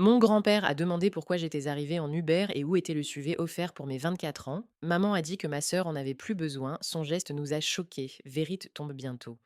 Mon grand-père a demandé pourquoi j'étais arrivée en Uber et où était le SUV offert pour mes 24 ans. Maman a dit que ma sœur en avait plus besoin. Son geste nous a choqués. Vérite tombe bientôt.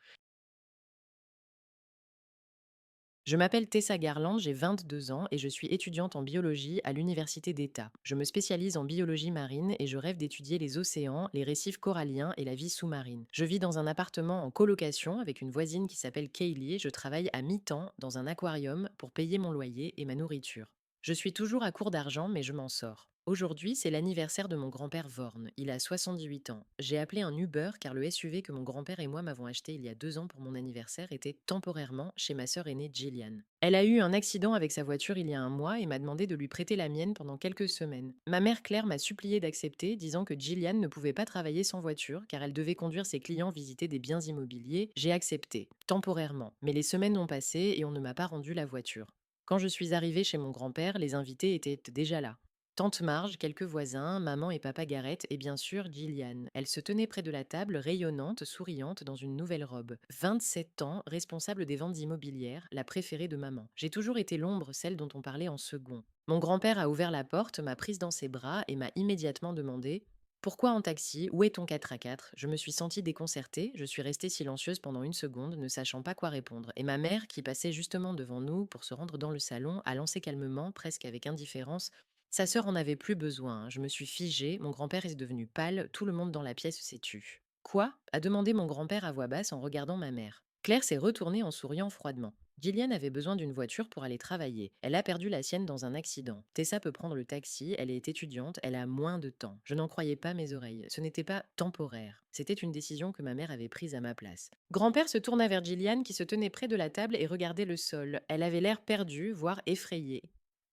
Je m'appelle Tessa Garland, j'ai 22 ans et je suis étudiante en biologie à l'Université d'État. Je me spécialise en biologie marine et je rêve d'étudier les océans, les récifs coralliens et la vie sous-marine. Je vis dans un appartement en colocation avec une voisine qui s'appelle Kaylee et je travaille à mi-temps dans un aquarium pour payer mon loyer et ma nourriture. Je suis toujours à court d'argent mais je m'en sors. Aujourd'hui, c'est l'anniversaire de mon grand-père Vorn. Il a 78 ans. J'ai appelé un Uber car le SUV que mon grand-père et moi m'avons acheté il y a 2 ans pour mon anniversaire était temporairement chez ma sœur aînée Gillian. Elle a eu un accident avec sa voiture il y a un mois et m'a demandé de lui prêter la mienne pendant quelques semaines. Ma mère Claire m'a supplié d'accepter, disant que Gillian ne pouvait pas travailler sans voiture car elle devait conduire ses clients visiter des biens immobiliers. J'ai accepté, temporairement. Mais les semaines ont passé et on ne m'a pas rendu la voiture. Quand je suis arrivée chez mon grand-père, les invités étaient déjà là. Tante Marge, quelques voisins, maman et papa Garrett et bien sûr Gillian. Elle se tenait près de la table, rayonnante, souriante, dans une nouvelle robe. 27 ans, responsable des ventes immobilières, la préférée de maman. J'ai toujours été l'ombre, celle dont on parlait en second. Mon grand-père a ouvert la porte, m'a prise dans ses bras et m'a immédiatement demandé: pourquoi en taxi? Où est ton 4x4? Je me suis sentie déconcertée, je suis restée silencieuse pendant une seconde, ne sachant pas quoi répondre. Et ma mère, qui passait justement devant nous pour se rendre dans le salon, a lancé calmement, presque avec indifférence: sa sœur en avait plus besoin. Je me suis figée, mon grand-père est devenu pâle, tout le monde dans la pièce s'est tu. Quoi? A demandé mon grand-père à voix basse en regardant ma mère. Claire s'est retournée en souriant froidement. Gillian avait besoin d'une voiture pour aller travailler. Elle a perdu la sienne dans un accident. Tessa peut prendre le taxi, elle est étudiante, elle a moins de temps. Je n'en croyais pas mes oreilles. Ce n'était pas temporaire. C'était une décision que ma mère avait prise à ma place. Grand-père se tourna vers Gillian qui se tenait près de la table et regardait le sol. Elle avait l'air perdue, voire effrayée.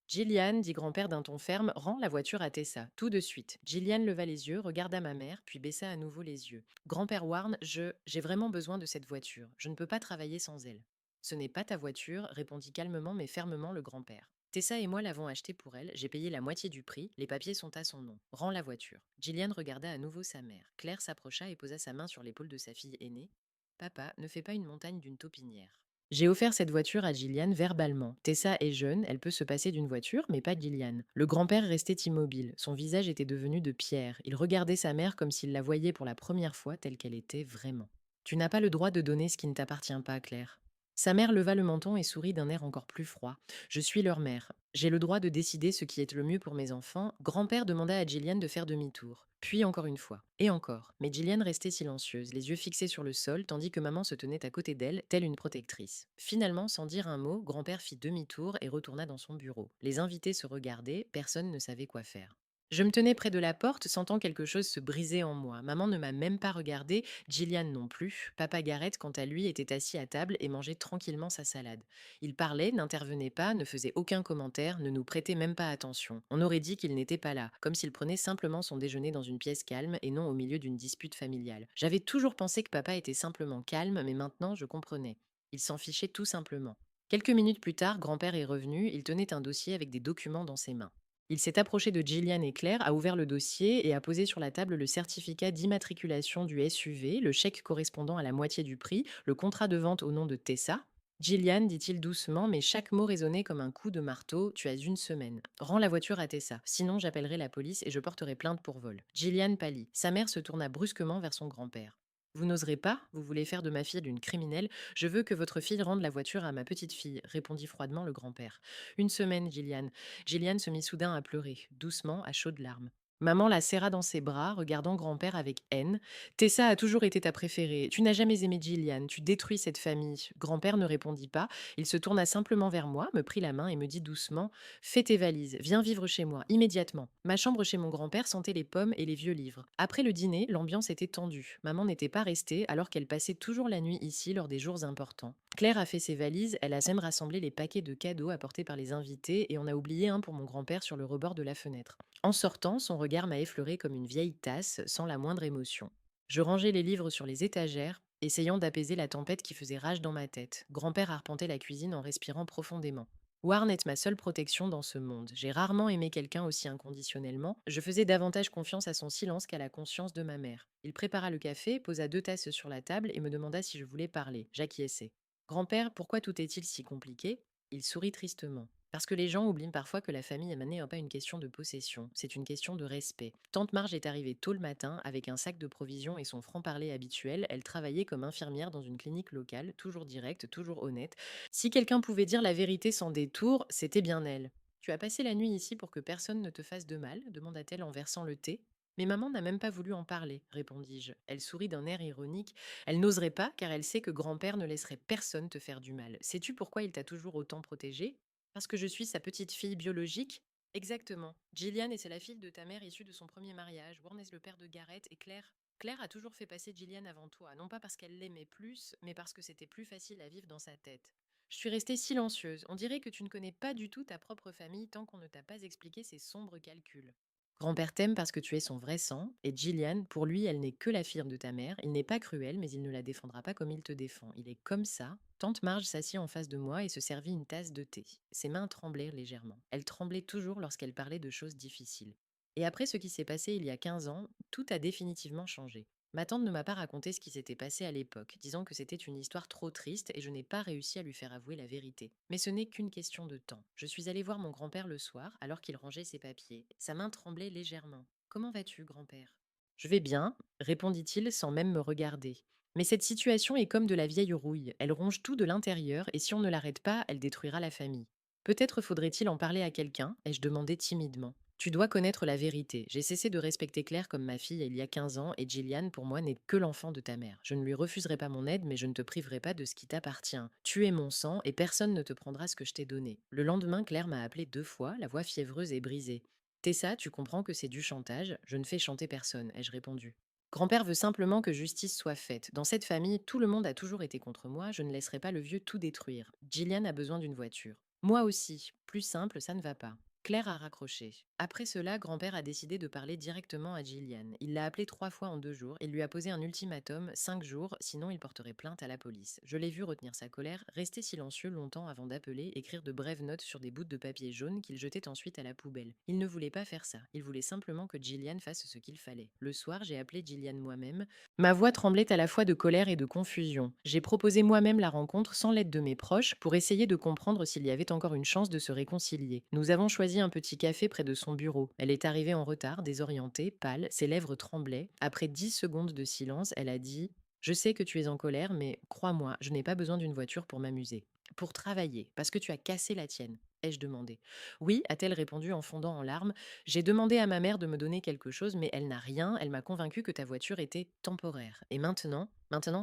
Gillian, dit grand-père d'un ton ferme, rends la voiture à Tessa, tout de suite. Gillian leva les yeux, regarda ma mère, puis baissa à nouveau les yeux. Grand-père Warren, j'ai vraiment besoin de cette voiture. Je ne peux pas travailler sans elle. Ce n'est pas ta voiture, répondit calmement mais fermement le grand-père. Tessa et moi l'avons achetée pour elle, j'ai payé la moitié du prix, les papiers sont à son nom. Rends la voiture. Gillian regarda à nouveau sa mère. Claire s'approcha et posa sa main sur l'épaule de sa fille aînée. Papa, ne fais pas une montagne d'une taupinière. J'ai offert cette voiture à Gillian verbalement. Tessa est jeune, elle peut se passer d'une voiture, mais pas Gillian. Le grand-père restait immobile. Son visage était devenu de pierre. Il regardait sa mère comme s'il la voyait pour la première fois telle qu'elle était vraiment. Tu n'as pas le droit de donner ce qui ne t'appartient pas, Claire. Sa mère leva le menton et sourit d'un air encore plus froid. Je suis leur mère. J'ai le droit de décider ce qui est le mieux pour mes enfants. Grand-père demanda à Gillian de faire demi-tour. Puis encore une fois. Et encore. Mais Gillian restait silencieuse, les yeux fixés sur le sol, tandis que maman se tenait à côté d'elle, telle une protectrice. Finalement, sans dire un mot, grand-père fit demi-tour et retourna dans son bureau. Les invités se regardaient, personne ne savait quoi faire. Je me tenais près de la porte, sentant quelque chose se briser en moi. Maman ne m'a même pas regardée, Gillian non plus. Papa Garrett, quant à lui, était assis à table et mangeait tranquillement sa salade. Il parlait, n'intervenait pas, ne faisait aucun commentaire, ne nous prêtait même pas attention. On aurait dit qu'il n'était pas là, comme s'il prenait simplement son déjeuner dans une pièce calme et non au milieu d'une dispute familiale. J'avais toujours pensé que papa était simplement calme, mais maintenant je comprenais. Il s'en fichait tout simplement. Quelques minutes plus tard, grand-père est revenu, il tenait un dossier avec des documents dans ses mains. Il s'est approché de Gillian et Claire, a ouvert le dossier et a posé sur la table le certificat d'immatriculation du SUV, le chèque correspondant à la moitié du prix, le contrat de vente au nom de Tessa. Gillian, dit-il doucement, mais chaque mot résonnait comme un coup de marteau, tu as une semaine. Rends la voiture à Tessa, sinon j'appellerai la police et je porterai plainte pour vol. Gillian pâlit. Sa mère se tourna brusquement vers son grand-père. Vous n'oserez pas? Vous voulez faire de ma fille une criminelle? Je veux que votre fille rende la voiture à ma petite fille, répondit froidement le grand-père. Une semaine, Gillian. Gillian se mit soudain à pleurer, doucement, à chaudes larmes. Maman la serra dans ses bras, regardant grand-père avec haine. Tessa a toujours été ta préférée. Tu n'as jamais aimé Gillian, tu détruis cette famille. Grand-père ne répondit pas. Il se tourna simplement vers moi, me prit la main et me dit doucement: fais tes valises, viens vivre chez moi, immédiatement. Ma chambre chez mon grand-père sentait les pommes et les vieux livres. Après le dîner, l'ambiance était tendue. Maman n'était pas restée, alors qu'elle passait toujours la nuit ici lors des jours importants. Claire a fait ses valises, elle a même rassemblé les paquets de cadeaux apportés par les invités et on a oublié un pour mon grand-père sur le rebord de la fenêtre. En sortant, son regard m'a effleuré comme une vieille tasse, sans la moindre émotion. Je rangeais les livres sur les étagères, essayant d'apaiser la tempête qui faisait rage dans ma tête. Grand-père arpentait la cuisine en respirant profondément. Warren est ma seule protection dans ce monde. J'ai rarement aimé quelqu'un aussi inconditionnellement. Je faisais davantage confiance à son silence qu'à la conscience de ma mère. Il prépara le café, posa 2 tasses sur la table et me demanda si je voulais parler. J'acquiesçai. Grand-père, pourquoi tout est-il si compliqué? Il sourit tristement. Parce que les gens oublient parfois que la famille n'est pas une question de possession, c'est une question de respect. Tante Marge est arrivée tôt le matin avec un sac de provisions et son franc-parler habituel. Elle travaillait comme infirmière dans une clinique locale, toujours directe, toujours honnête. Si quelqu'un pouvait dire la vérité sans détour, c'était bien elle. Tu as passé la nuit ici pour que personne ne te fasse de mal demanda-t-elle en versant le thé. Mais maman n'a même pas voulu en parler, répondis-je. Elle sourit d'un air ironique. Elle n'oserait pas car elle sait que grand-père ne laisserait personne te faire du mal. Sais-tu pourquoi il t'a toujours autant protégée? Parce que je suis sa petite fille biologique? Exactement. Gillian et c'est la fille de ta mère issue de son premier mariage. Warnes le père de Gareth et Claire. Claire a toujours fait passer Gillian avant toi, non pas parce qu'elle l'aimait plus, mais parce que c'était plus facile à vivre dans sa tête. Je suis restée silencieuse. On dirait que tu ne connais pas du tout ta propre famille tant qu'on ne t'a pas expliqué ses sombres calculs. Grand-père t'aime parce que tu es son vrai sang, et Gillian, pour lui, elle n'est que la fille de ta mère. Il n'est pas cruel, mais il ne la défendra pas comme il te défend. Il est comme ça. Tante Marge s'assit en face de moi et se servit une tasse de thé. Ses mains tremblèrent légèrement. Elle tremblait toujours lorsqu'elle parlait de choses difficiles. Et après ce qui s'est passé il y a 15 ans, tout a définitivement changé. Ma tante ne m'a pas raconté ce qui s'était passé à l'époque, disant que c'était une histoire trop triste et je n'ai pas réussi à lui faire avouer la vérité. Mais ce n'est qu'une question de temps. Je suis allée voir mon grand-père le soir, alors qu'il rangeait ses papiers. Sa main tremblait légèrement. Comment vas-tu, grand-père? Je vais bien, répondit-il sans même me regarder. Mais cette situation est comme de la vieille rouille. Elle ronge tout de l'intérieur et si on ne l'arrête pas, elle détruira la famille. Peut-être faudrait-il en parler à quelqu'un, ai-je demandé timidement. Tu dois connaître la vérité. J'ai cessé de respecter Claire comme ma fille il y a 15 ans et Gillian, pour moi, n'est que l'enfant de ta mère. Je ne lui refuserai pas mon aide, mais je ne te priverai pas de ce qui t'appartient. Tu es mon sang et personne ne te prendra ce que je t'ai donné. Le lendemain, Claire m'a appelé 2 fois, la voix fiévreuse et brisée. Tessa, tu comprends que c'est du chantage. Je ne fais chanter personne, ai-je répondu. Grand-père veut simplement que justice soit faite. Dans cette famille, tout le monde a toujours été contre moi, je ne laisserai pas le vieux tout détruire. Gillian a besoin d'une voiture. Moi aussi. Plus simple, ça ne va pas. Claire a raccroché. Après cela, grand-père a décidé de parler directement à Gillian. Il l'a appelée 3 fois en 2 jours et lui a posé un ultimatum, 5 jours, sinon il porterait plainte à la police. Je l'ai vu retenir sa colère, rester silencieux longtemps avant d'appeler, écrire de brèves notes sur des bouts de papier jaune qu'il jetait ensuite à la poubelle. Il ne voulait pas faire ça, il voulait simplement que Gillian fasse ce qu'il fallait. Le soir, j'ai appelé Gillian moi-même. Ma voix tremblait à la fois de colère et de confusion. J'ai proposé moi-même la rencontre sans l'aide de mes proches pour essayer de comprendre s'il y avait encore une chance de se réconcilier. Nous avons choisi un petit café près de son bureau. Elle est arrivée en retard, désorientée, pâle, ses lèvres tremblaient. Après 10 secondes de silence, elle a dit: Je sais que tu es en colère, mais crois-moi, je n'ai pas besoin d'une voiture pour m'amuser. Pour travailler, parce que tu as cassé la tienne, ai-je demandé. Oui, a-t-elle répondu en fondant en larmes. J'ai demandé à ma mère de me donner quelque chose, mais elle n'a rien. Elle m'a convaincue que ta voiture était temporaire. Et maintenant,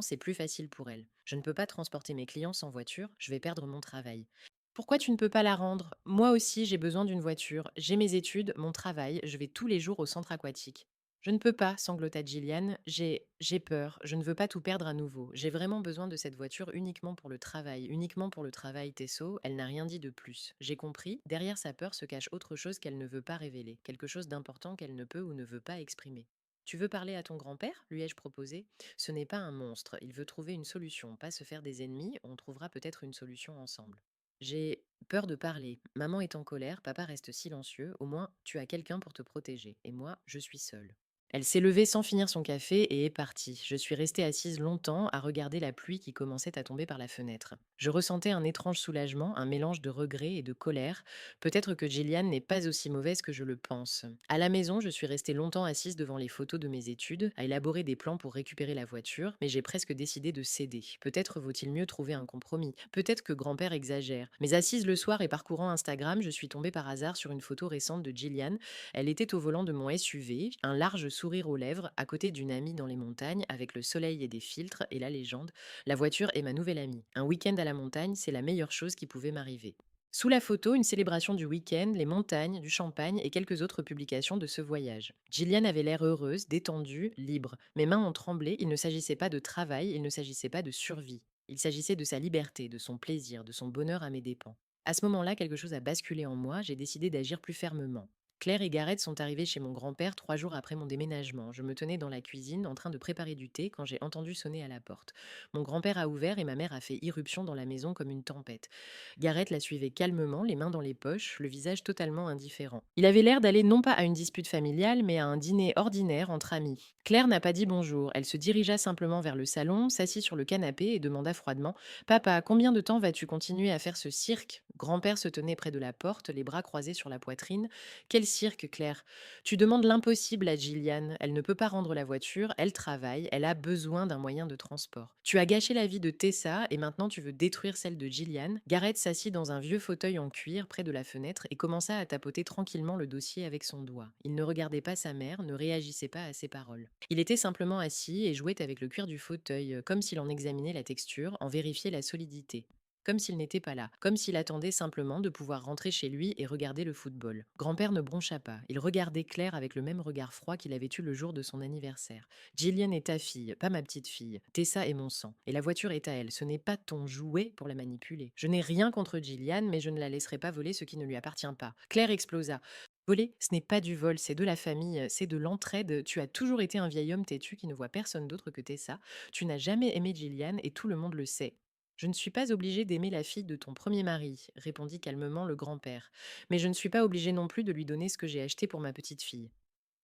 c'est plus facile pour elle. Je ne peux pas transporter mes clients sans voiture, je vais perdre mon travail. Pourquoi tu ne peux pas la rendre? Moi aussi, j'ai besoin d'une voiture. J'ai mes études, mon travail, je vais tous les jours au centre aquatique. Je ne peux pas, sanglota Gillian. J'ai peur. Je ne veux pas tout perdre à nouveau. J'ai vraiment besoin de cette voiture uniquement pour le travail. Uniquement pour le travail, Tesso. Elle n'a rien dit de plus. J'ai compris. Derrière sa peur se cache autre chose qu'elle ne veut pas révéler. Quelque chose d'important qu'elle ne peut ou ne veut pas exprimer. Tu veux parler à ton grand-père? Lui ai-je proposé. Ce n'est pas un monstre. Il veut trouver une solution, pas se faire des ennemis. On trouvera peut-être une solution ensemble. J'ai peur de parler. Maman est en colère, papa reste silencieux. Au moins, tu as quelqu'un pour te protéger. Et moi, je suis seule. Elle s'est levée sans finir son café et est partie. Je suis restée assise longtemps à regarder la pluie qui commençait à tomber par la fenêtre. Je ressentais un étrange soulagement, un mélange de regret et de colère. Peut-être que Gillian n'est pas aussi mauvaise que je le pense. À la maison, je suis restée longtemps assise devant les photos de mes études, à élaborer des plans pour récupérer la voiture, mais j'ai presque décidé de céder. Peut-être vaut-il mieux trouver un compromis. Peut-être que grand-père exagère. Mais assise le soir et parcourant Instagram, je suis tombée par hasard sur une photo récente de Gillian. Elle était au volant de mon SUV, un large sourire aux lèvres, à côté d'une amie dans les montagnes, avec le soleil et des filtres, et la légende: La voiture est ma nouvelle amie. Un week-end à la montagne, c'est la meilleure chose qui pouvait m'arriver. Sous la photo, une célébration du week-end, les montagnes, du champagne et quelques autres publications de ce voyage. Gillian avait l'air heureuse, détendue, libre. Mes mains ont tremblé, il ne s'agissait pas de travail, il ne s'agissait pas de survie. Il s'agissait de sa liberté, de son plaisir, de son bonheur à mes dépens. À ce moment-là, quelque chose a basculé en moi, j'ai décidé d'agir plus fermement. Claire et Gareth sont arrivés chez mon grand-père 3 jours après mon déménagement. Je me tenais dans la cuisine en train de préparer du thé quand j'ai entendu sonner à la porte. Mon grand-père a ouvert et ma mère a fait irruption dans la maison comme une tempête. Gareth la suivait calmement, les mains dans les poches, le visage totalement indifférent. Il avait l'air d'aller non pas à une dispute familiale, mais à un dîner ordinaire entre amis. Claire n'a pas dit bonjour. Elle se dirigea simplement vers le salon, s'assit sur le canapé et demanda froidement: Papa, combien de temps vas-tu continuer à faire ce cirque? Grand-père se tenait près de la porte, les bras croisés sur la poitrine. Quel cirque, Claire! Tu demandes l'impossible à Gillian. Elle ne peut pas rendre la voiture, elle travaille, elle a besoin d'un moyen de transport. Tu as gâché la vie de Tessa et maintenant tu veux détruire celle de Gillian. Gareth s'assit dans un vieux fauteuil en cuir près de la fenêtre et commença à tapoter tranquillement le dossier avec son doigt. Il ne regardait pas sa mère, ne réagissait pas à ses paroles. Il était simplement assis et jouait avec le cuir du fauteuil, comme s'il en examinait la texture, en vérifiait la solidité. Comme s'il n'était pas là, comme s'il attendait simplement de pouvoir rentrer chez lui et regarder le football. Grand-père ne broncha pas, il regardait Claire avec le même regard froid qu'il avait eu le jour de son anniversaire. Gillian est ta fille, pas ma petite fille. Tessa est mon sang. Et la voiture est à elle, ce n'est pas ton jouet pour la manipuler. Je n'ai rien contre Gillian, mais je ne la laisserai pas voler ce qui ne lui appartient pas. Claire explosa. Voler, ce n'est pas du vol, c'est de la famille, c'est de l'entraide. Tu as toujours été un vieil homme têtu qui ne voit personne d'autre que Tessa. Tu n'as jamais aimé Gillian et tout le monde le sait. Je ne suis pas obligée d'aimer la fille de ton premier mari, répondit calmement le grand-père. Mais je ne suis pas obligée non plus de lui donner ce que j'ai acheté pour ma petite fille.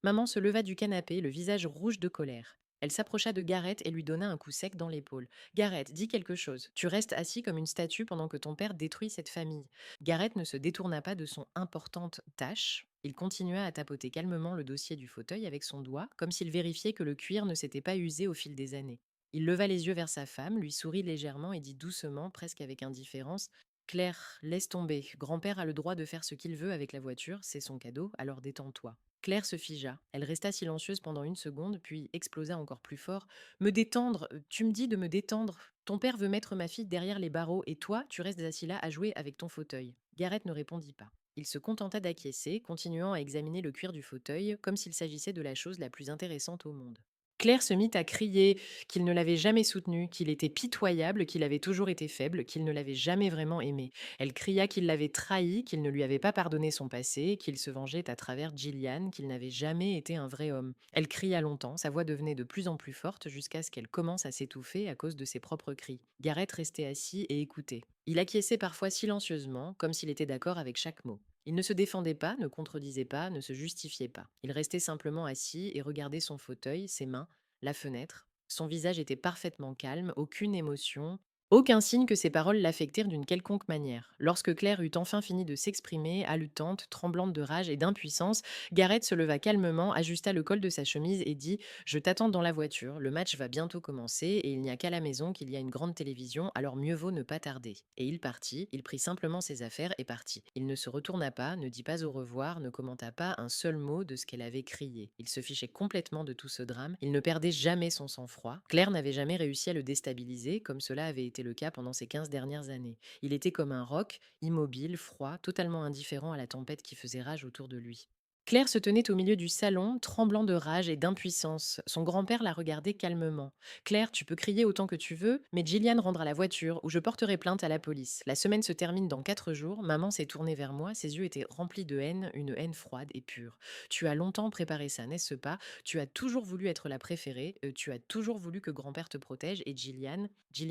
Maman se leva du canapé, le visage rouge de colère. Elle s'approcha de Gareth et lui donna un coup sec dans l'épaule. Gareth, dis quelque chose. Tu restes assis comme une statue pendant que ton père détruit cette famille. Gareth ne se détourna pas de son importante tâche. Il continua à tapoter calmement le dossier du fauteuil avec son doigt, comme s'il vérifiait que le cuir ne s'était pas usé au fil des années. Il leva les yeux vers sa femme, lui sourit légèrement et dit doucement, presque avec indifférence: Claire, laisse tomber. Grand-père a le droit de faire ce qu'il veut avec la voiture, c'est son cadeau, alors détends-toi. Claire se figea. Elle resta silencieuse pendant une seconde, puis explosa encore plus fort. Me détendre. Tu me dis de me détendre. Ton père veut mettre ma fille derrière les barreaux, et toi, tu restes assis là à jouer avec ton fauteuil. Gareth ne répondit pas. Il se contenta d'acquiescer, continuant à examiner le cuir du fauteuil, comme s'il s'agissait de la chose la plus intéressante au monde. Claire se mit à crier qu'il ne l'avait jamais soutenu, qu'il était pitoyable, qu'il avait toujours été faible, qu'il ne l'avait jamais vraiment aimé. Elle cria qu'il l'avait trahi, qu'il ne lui avait pas pardonné son passé, qu'il se vengeait à travers Gillian, qu'il n'avait jamais été un vrai homme. Elle cria longtemps, sa voix devenait de plus en plus forte jusqu'à ce qu'elle commence à s'étouffer à cause de ses propres cris. Gareth restait assis et écoutait. Il acquiesçait parfois silencieusement, comme s'il était d'accord avec chaque mot. Il ne se défendait pas, ne contredisait pas, ne se justifiait pas. Il restait simplement assis et regardait son fauteuil, ses mains, la fenêtre. Son visage était parfaitement calme, aucune émotion, aucun signe que ses paroles l'affectèrent d'une quelconque manière. Lorsque Claire eut enfin fini de s'exprimer, haletante, tremblante de rage et d'impuissance, Gareth se leva calmement, ajusta le col de sa chemise et dit: Je t'attends dans la voiture, le match va bientôt commencer et il n'y a qu'à la maison qu'il y a une grande télévision, alors mieux vaut ne pas tarder. Et il partit, il prit simplement ses affaires et partit. Il ne se retourna pas, ne dit pas au revoir, ne commenta pas un seul mot de ce qu'elle avait crié. Il se fichait complètement de tout ce drame, il ne perdait jamais son sang-froid. Claire n'avait jamais réussi à le déstabiliser, comme cela avait été le cas pendant ces 15 dernières années. Il était comme un roc, immobile, froid, totalement indifférent à la tempête qui faisait rage autour de lui. Claire se tenait au milieu du salon, tremblant de rage et d'impuissance. Son grand-père la regardait calmement. Claire, tu peux crier autant que tu veux, mais Gillian rendra la voiture ou je porterai plainte à la police. La semaine se termine dans 4 jours. Maman s'est tournée vers moi, ses yeux étaient remplis de haine, une haine froide et pure. Tu as longtemps préparé ça, n'est-ce pas? Tu as toujours voulu être la préférée, tu as toujours voulu que grand-père te protège et Gillian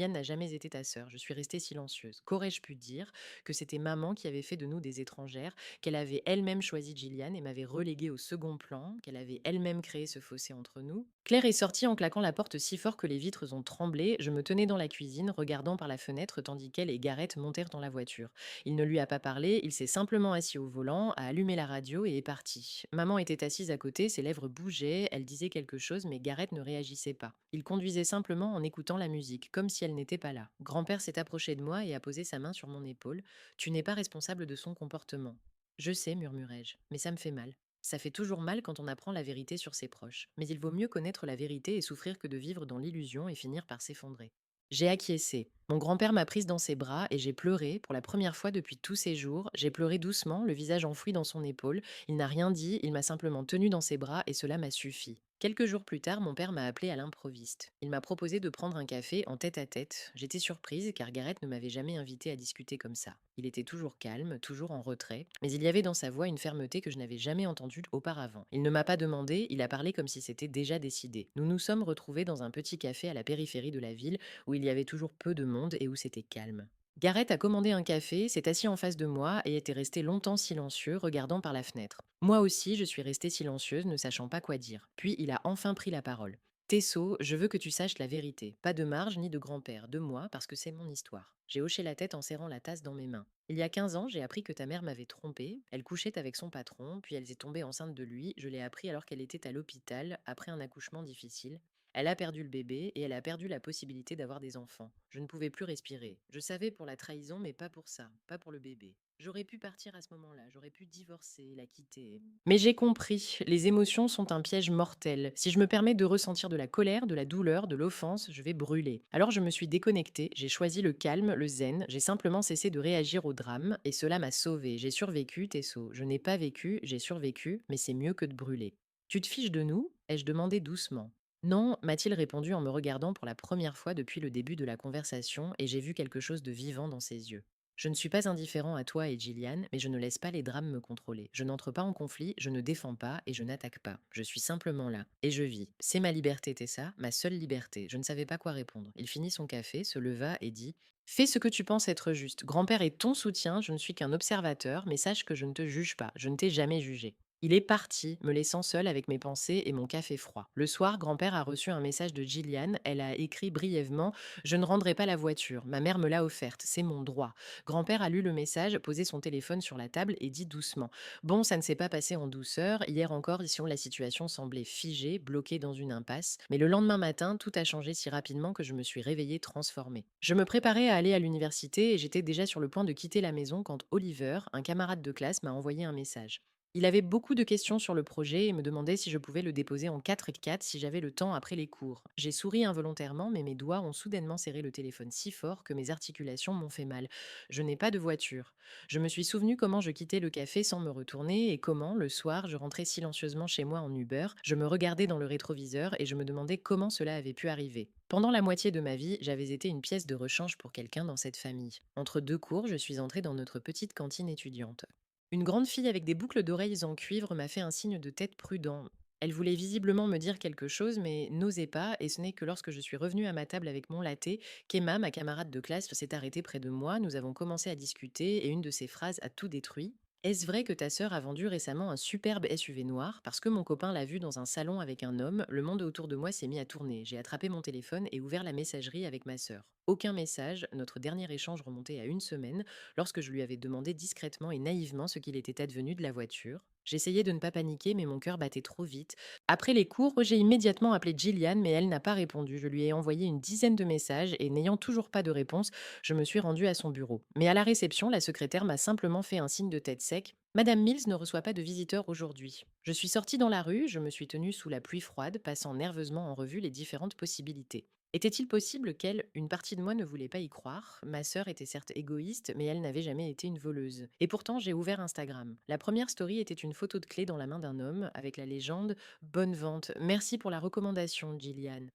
n'a jamais été ta sœur. Je suis restée silencieuse. Qu'aurais-je pu dire? Que c'était maman qui avait fait de nous des étrangères, qu'elle avait elle-même choisi Gillian et m'avait reléguée au second plan, qu'elle avait elle-même créé ce fossé entre nous. Claire est sortie en claquant la porte si fort que les vitres ont tremblé. Je me tenais dans la cuisine, regardant par la fenêtre tandis qu'elle et Gareth montèrent dans la voiture. Il ne lui a pas parlé, il s'est simplement assis au volant, a allumé la radio et est parti. Maman était assise à côté, ses lèvres bougeaient, elle disait quelque chose mais Gareth ne réagissait pas. Il conduisait simplement en écoutant la musique, comme si elle n'était pas là. Grand-père s'est approché de moi et a posé sa main sur mon épaule. Tu n'es pas responsable de son comportement. Je sais, murmurai-je, mais ça me fait mal. Ça fait toujours mal quand on apprend la vérité sur ses proches, mais il vaut mieux connaître la vérité et souffrir que de vivre dans l'illusion et finir par s'effondrer. J'ai acquiescé. Mon grand-père m'a prise dans ses bras et j'ai pleuré, pour la première fois depuis tous ces jours. J'ai pleuré doucement, le visage enfoui dans son épaule. Il n'a rien dit, il m'a simplement tenue dans ses bras et cela m'a suffi. Quelques jours plus tard, mon père m'a appelé à l'improviste. Il m'a proposé de prendre un café en tête-à-tête. J'étais surprise car Gareth ne m'avait jamais invité à discuter comme ça. Il était toujours calme, toujours en retrait, mais il y avait dans sa voix une fermeté que je n'avais jamais entendue auparavant. Il ne m'a pas demandé, il a parlé comme si c'était déjà décidé. Nous nous sommes retrouvés dans un petit café à la périphérie de la ville où il y avait toujours peu de monde et où c'était calme. Gareth a commandé un café, s'est assis en face de moi et était resté longtemps silencieux, regardant par la fenêtre. Moi aussi, je suis restée silencieuse, ne sachant pas quoi dire. Puis il a enfin pris la parole. Tesso, je veux que tu saches la vérité. Pas de Marge ni de grand-père, de moi, parce que c'est mon histoire. J'ai hoché la tête en serrant la tasse dans mes mains. Il y a 15 ans, j'ai appris que ta mère m'avait trompée. Elle couchait avec son patron, puis elle est tombée enceinte de lui. Je l'ai appris alors qu'elle était à l'hôpital, après un accouchement difficile. Elle a perdu le bébé et elle a perdu la possibilité d'avoir des enfants. Je ne pouvais plus respirer. Je savais pour la trahison, mais pas pour ça, pas pour le bébé. J'aurais pu partir à ce moment-là, j'aurais pu divorcer, la quitter. Mais j'ai compris, les émotions sont un piège mortel. Si je me permets de ressentir de la colère, de la douleur, de l'offense, je vais brûler. Alors je me suis déconnectée, j'ai choisi le calme, le zen, j'ai simplement cessé de réagir au drame, et cela m'a sauvée. J'ai survécu, Tesso. Je n'ai pas vécu, j'ai survécu, mais c'est mieux que de brûler. Tu te fiches de nous ai-je demandé doucement. Non, m'a-t-il répondu en me regardant pour la première fois depuis le début de la conversation, et j'ai vu quelque chose de vivant dans ses yeux. Je ne suis pas indifférent à toi et Gillian, mais je ne laisse pas les drames me contrôler. Je n'entre pas en conflit, je ne défends pas et je n'attaque pas. Je suis simplement là. Et je vis. C'est ma liberté, Tessa, ma seule liberté. Je ne savais pas quoi répondre. Il finit son café, se leva et dit: Fais ce que tu penses être juste. Grand-père est ton soutien, je ne suis qu'un observateur, mais sache que je ne te juge pas. Je ne t'ai jamais jugé. Il est parti, me laissant seule avec mes pensées et mon café froid. Le soir, grand-père a reçu un message de Gillian. Elle a écrit brièvement: Je ne rendrai pas la voiture. Ma mère me l'a offerte. C'est mon droit. Grand-père a lu le message, posé son téléphone sur la table et dit doucement: Bon, ça ne s'est pas passé en douceur. Hier encore, ici, la situation semblait figée, bloquée dans une impasse. Mais le lendemain matin, tout a changé si rapidement que je me suis réveillée transformée. Je me préparais à aller à l'université et j'étais déjà sur le point de quitter la maison quand Oliver, un camarade de classe, m'a envoyé un message. Il avait beaucoup de questions sur le projet et me demandait si je pouvais le déposer en 4x4 si j'avais le temps après les cours. J'ai souri involontairement, mais mes doigts ont soudainement serré le téléphone si fort que mes articulations m'ont fait mal. Je n'ai pas de voiture. Je me suis souvenu comment je quittais le café sans me retourner et comment, le soir, je rentrais silencieusement chez moi en Uber. Je me regardais dans le rétroviseur et je me demandais comment cela avait pu arriver. Pendant la moitié de ma vie, j'avais été une pièce de rechange pour quelqu'un dans cette famille. Entre deux cours, je suis entrée dans notre petite cantine étudiante. Une grande fille avec des boucles d'oreilles en cuivre m'a fait un signe de tête prudent. Elle voulait visiblement me dire quelque chose, mais n'osait pas, et ce n'est que lorsque je suis revenue à ma table avec mon latte qu'Emma, ma camarade de classe, s'est arrêtée près de moi. Nous avons commencé à discuter, et une de ses phrases a tout détruit. Est-ce vrai que ta sœur a vendu récemment un superbe SUV noir? Parce que mon copain l'a vu dans un salon avec un homme, le monde autour de moi s'est mis à tourner. J'ai attrapé mon téléphone et ouvert la messagerie avec ma sœur. Aucun message, notre dernier échange remontait à une semaine, lorsque je lui avais demandé discrètement et naïvement ce qu'il était advenu de la voiture. J'essayais de ne pas paniquer, mais mon cœur battait trop vite. Après les cours, j'ai immédiatement appelé Gillian, mais elle n'a pas répondu. Je lui ai envoyé une dizaine de messages et n'ayant toujours pas de réponse, je me suis rendue à son bureau. Mais à la réception, la secrétaire m'a simplement fait un signe de tête sec. Madame Mills ne reçoit pas de visiteurs aujourd'hui. Je suis sortie dans la rue, je me suis tenue sous la pluie froide, passant nerveusement en revue les différentes possibilités. Était-il possible qu'elle, une partie de moi ne voulait pas y croire? Ma sœur était certes égoïste, mais elle n'avait jamais été une voleuse. Et pourtant, j'ai ouvert Instagram. La première story était une photo de clé dans la main d'un homme, avec la légende: Bonne vente, merci pour la recommandation, Gillian.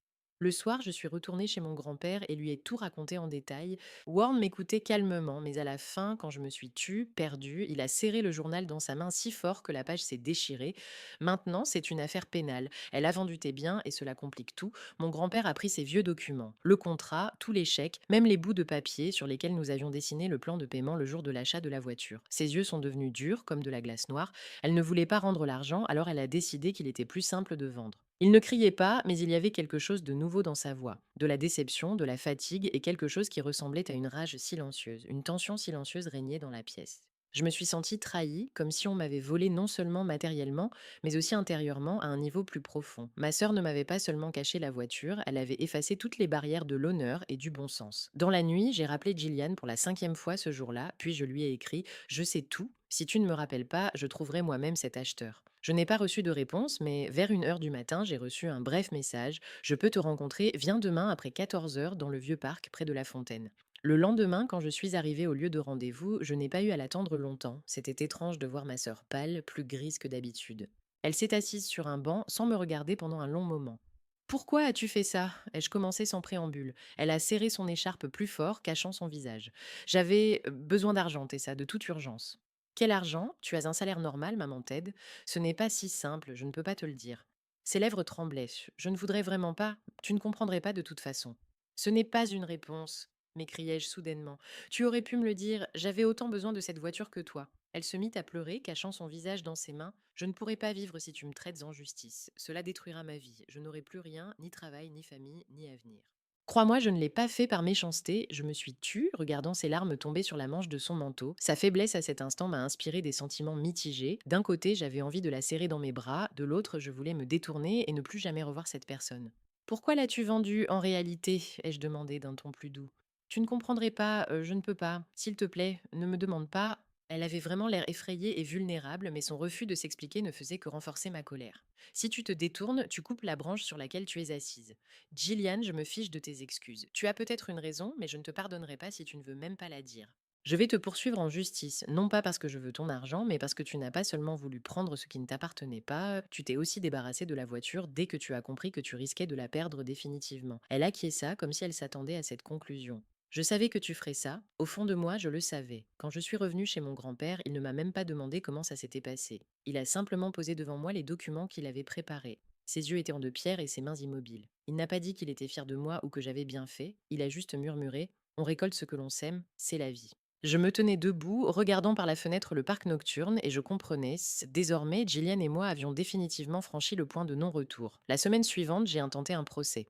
Le soir, je suis retournée chez mon grand-père et lui ai tout raconté en détail. Warren m'écoutait calmement, mais à la fin, quand je me suis tue, perdue, il a serré le journal dans sa main si fort que la page s'est déchirée. Maintenant, c'est une affaire pénale. Elle a vendu tes biens et cela complique tout. Mon grand-père a pris ses vieux documents, le contrat, tous les chèques, même les bouts de papier sur lesquels nous avions dessiné le plan de paiement le jour de l'achat de la voiture. Ses yeux sont devenus durs, comme de la glace noire. Elle ne voulait pas rendre l'argent, alors elle a décidé qu'il était plus simple de vendre. Il ne criait pas, mais il y avait quelque chose de nouveau dans sa voix, de la déception, de la fatigue et quelque chose qui ressemblait à une rage silencieuse. Une tension silencieuse régnait dans la pièce. Je me suis sentie trahie, comme si on m'avait volé non seulement matériellement, mais aussi intérieurement à un niveau plus profond. Ma sœur ne m'avait pas seulement caché la voiture, elle avait effacé toutes les barrières de l'honneur et du bon sens. Dans la nuit, j'ai rappelé Gillian pour la 5e fois ce jour-là, puis je lui ai écrit: Je sais tout. Si tu ne me rappelles pas, je trouverai moi-même cet acheteur. Je n'ai pas reçu de réponse, mais vers 1 heure du matin, j'ai reçu un bref message: Je peux te rencontrer, viens demain après 14 heures dans le vieux parc près de la fontaine. Le lendemain, quand je suis arrivée au lieu de rendez-vous, je n'ai pas eu à l'attendre longtemps. C'était étrange de voir ma sœur pâle, plus grise que d'habitude. Elle s'est assise sur un banc sans me regarder pendant un long moment. Pourquoi as-tu fait ça? Ai-je commencé sans préambule. Elle a serré son écharpe plus fort, cachant son visage. J'avais besoin d'argent, Tessa, de toute urgence. Quel argent? Tu as un salaire normal, maman Ted. Ce n'est pas si simple, je ne peux pas te le dire. Ses lèvres tremblaient. Je ne voudrais vraiment pas. Tu ne comprendrais pas de toute façon. Ce n'est pas une réponse, m'écriai-je soudainement. Tu aurais pu me le dire, j'avais autant besoin de cette voiture que toi. Elle se mit à pleurer, cachant son visage dans ses mains. Je ne pourrai pas vivre si tu me traites en justice. Cela détruira ma vie. Je n'aurai plus rien, ni travail, ni famille, ni avenir. Crois-moi, je ne l'ai pas fait par méchanceté, je me suis tue, regardant ses larmes tomber sur la manche de son manteau. Sa faiblesse à cet instant m'a inspiré des sentiments mitigés. D'un côté, j'avais envie de la serrer dans mes bras, de l'autre, je voulais me détourner et ne plus jamais revoir cette personne. Pourquoi l'as-tu vendue en réalité ai-je demandé d'un ton plus doux. Tu ne comprendrais pas, je ne peux pas. S'il te plaît, ne me demande pas. Elle avait vraiment l'air effrayée et vulnérable, mais son refus de s'expliquer ne faisait que renforcer ma colère. Si tu te détournes, tu coupes la branche sur laquelle tu es assise. Gillian, je me fiche de tes excuses. Tu as peut-être une raison, mais je ne te pardonnerai pas si tu ne veux même pas la dire. Je vais te poursuivre en justice, non pas parce que je veux ton argent, mais parce que tu n'as pas seulement voulu prendre ce qui ne t'appartenait pas, tu t'es aussi débarrassé de la voiture dès que tu as compris que tu risquais de la perdre définitivement. Elle acquiesça comme si elle s'attendait à cette conclusion. Je savais que tu ferais ça, au fond de moi je le savais. Quand je suis revenue chez mon grand-père, il ne m'a même pas demandé comment ça s'était passé. Il a simplement posé devant moi les documents qu'il avait préparés. Ses yeux étaient en de pierre et ses mains immobiles. Il n'a pas dit qu'il était fier de moi ou que j'avais bien fait, il a juste murmuré: On récolte ce que l'on sème, c'est la vie. Je me tenais debout, regardant par la fenêtre le parc nocturne, et je comprenais, désormais, Gillian et moi avions définitivement franchi le point de non-retour. La semaine suivante, j'ai intenté un procès.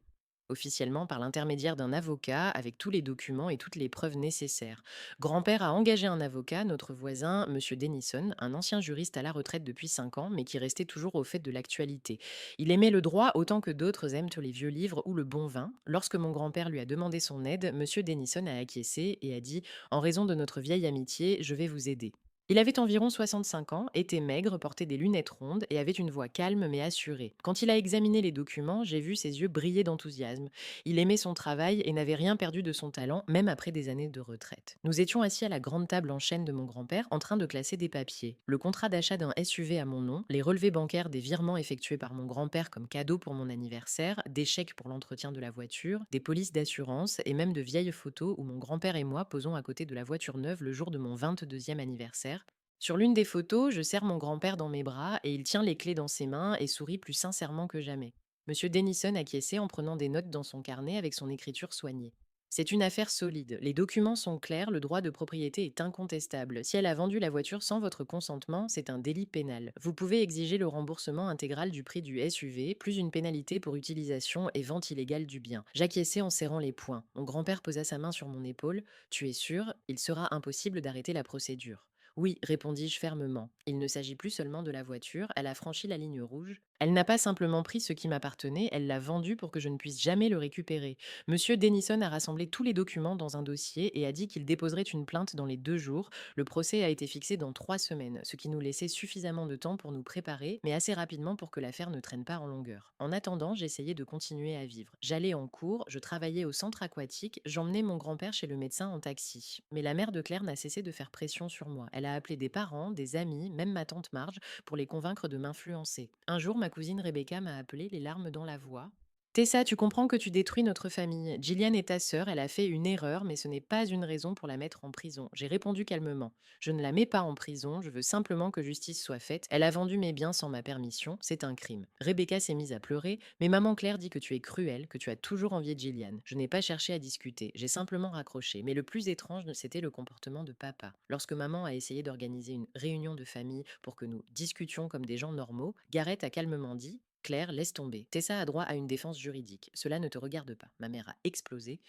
Officiellement par l'intermédiaire d'un avocat avec tous les documents et toutes les preuves nécessaires. Grand-père a engagé un avocat, notre voisin, Monsieur Denison, un ancien juriste à la retraite depuis 5 ans, mais qui restait toujours au fait de l'actualité. Il aimait le droit autant que d'autres aiment les vieux livres ou le bon vin. Lorsque mon grand-père lui a demandé son aide, Monsieur Denison a acquiescé et a dit: En raison de notre vieille amitié, je vais vous aider. Il avait environ 65 ans, était maigre, portait des lunettes rondes et avait une voix calme mais assurée. Quand il a examiné les documents, j'ai vu ses yeux briller d'enthousiasme. Il aimait son travail et n'avait rien perdu de son talent, même après des années de retraite. Nous étions assis à la grande table en chêne de mon grand-père, en train de classer des papiers. Le contrat d'achat d'un SUV à mon nom, les relevés bancaires des virements effectués par mon grand-père comme cadeau pour mon anniversaire, des chèques pour l'entretien de la voiture, des polices d'assurance et même de vieilles photos où mon grand-père et moi posons à côté de la voiture neuve le jour de mon 22e anniversaire. Sur l'une des photos, je serre mon grand-père dans mes bras et il tient les clés dans ses mains et sourit plus sincèrement que jamais. Monsieur Denison acquiesçait en prenant des notes dans son carnet avec son écriture soignée. C'est une affaire solide. Les documents sont clairs, le droit de propriété est incontestable. Si elle a vendu la voiture sans votre consentement, c'est un délit pénal. Vous pouvez exiger le remboursement intégral du prix du SUV, plus une pénalité pour utilisation et vente illégale du bien. J'acquiesçais en serrant les poings. Mon grand-père posa sa main sur mon épaule. Tu es sûr, il sera impossible d'arrêter la procédure. Oui, répondis-je fermement. Il ne s'agit plus seulement de la voiture, elle a franchi la ligne rouge. Elle n'a pas simplement pris ce qui m'appartenait, elle l'a vendu pour que je ne puisse jamais le récupérer. Monsieur Denison a rassemblé tous les documents dans un dossier et a dit qu'il déposerait une plainte dans les 2 jours. Le procès a été fixé dans 3 semaines, ce qui nous laissait suffisamment de temps pour nous préparer, mais assez rapidement pour que l'affaire ne traîne pas en longueur. En attendant, j'essayais de continuer à vivre. J'allais en cours, je travaillais au centre aquatique, j'emmenais mon grand-père chez le médecin en taxi. Mais la mère de Claire n'a cessé de faire pression sur moi. Elle a appelé des parents, des amis, même ma tante Marge, pour les convaincre de m'influencer. Un jour, ma cousine Rebecca m'a appelée, les larmes dans la voix. Tessa, tu comprends que tu détruis notre famille. Gillian est ta sœur, elle a fait une erreur, mais ce n'est pas une raison pour la mettre en prison. J'ai répondu calmement. Je ne la mets pas en prison, je veux simplement que justice soit faite. Elle a vendu mes biens sans ma permission, c'est un crime. Rebecca s'est mise à pleurer, mais maman Claire dit que tu es cruelle, que tu as toujours envié Gillian. Je n'ai pas cherché à discuter, j'ai simplement raccroché. Mais le plus étrange, c'était le comportement de papa. Lorsque maman a essayé d'organiser une réunion de famille pour que nous discutions comme des gens normaux, Gareth a calmement dit: Claire, laisse tomber. Tessa a droit à une défense juridique. Cela ne te regarde pas. Ma mère a explosé.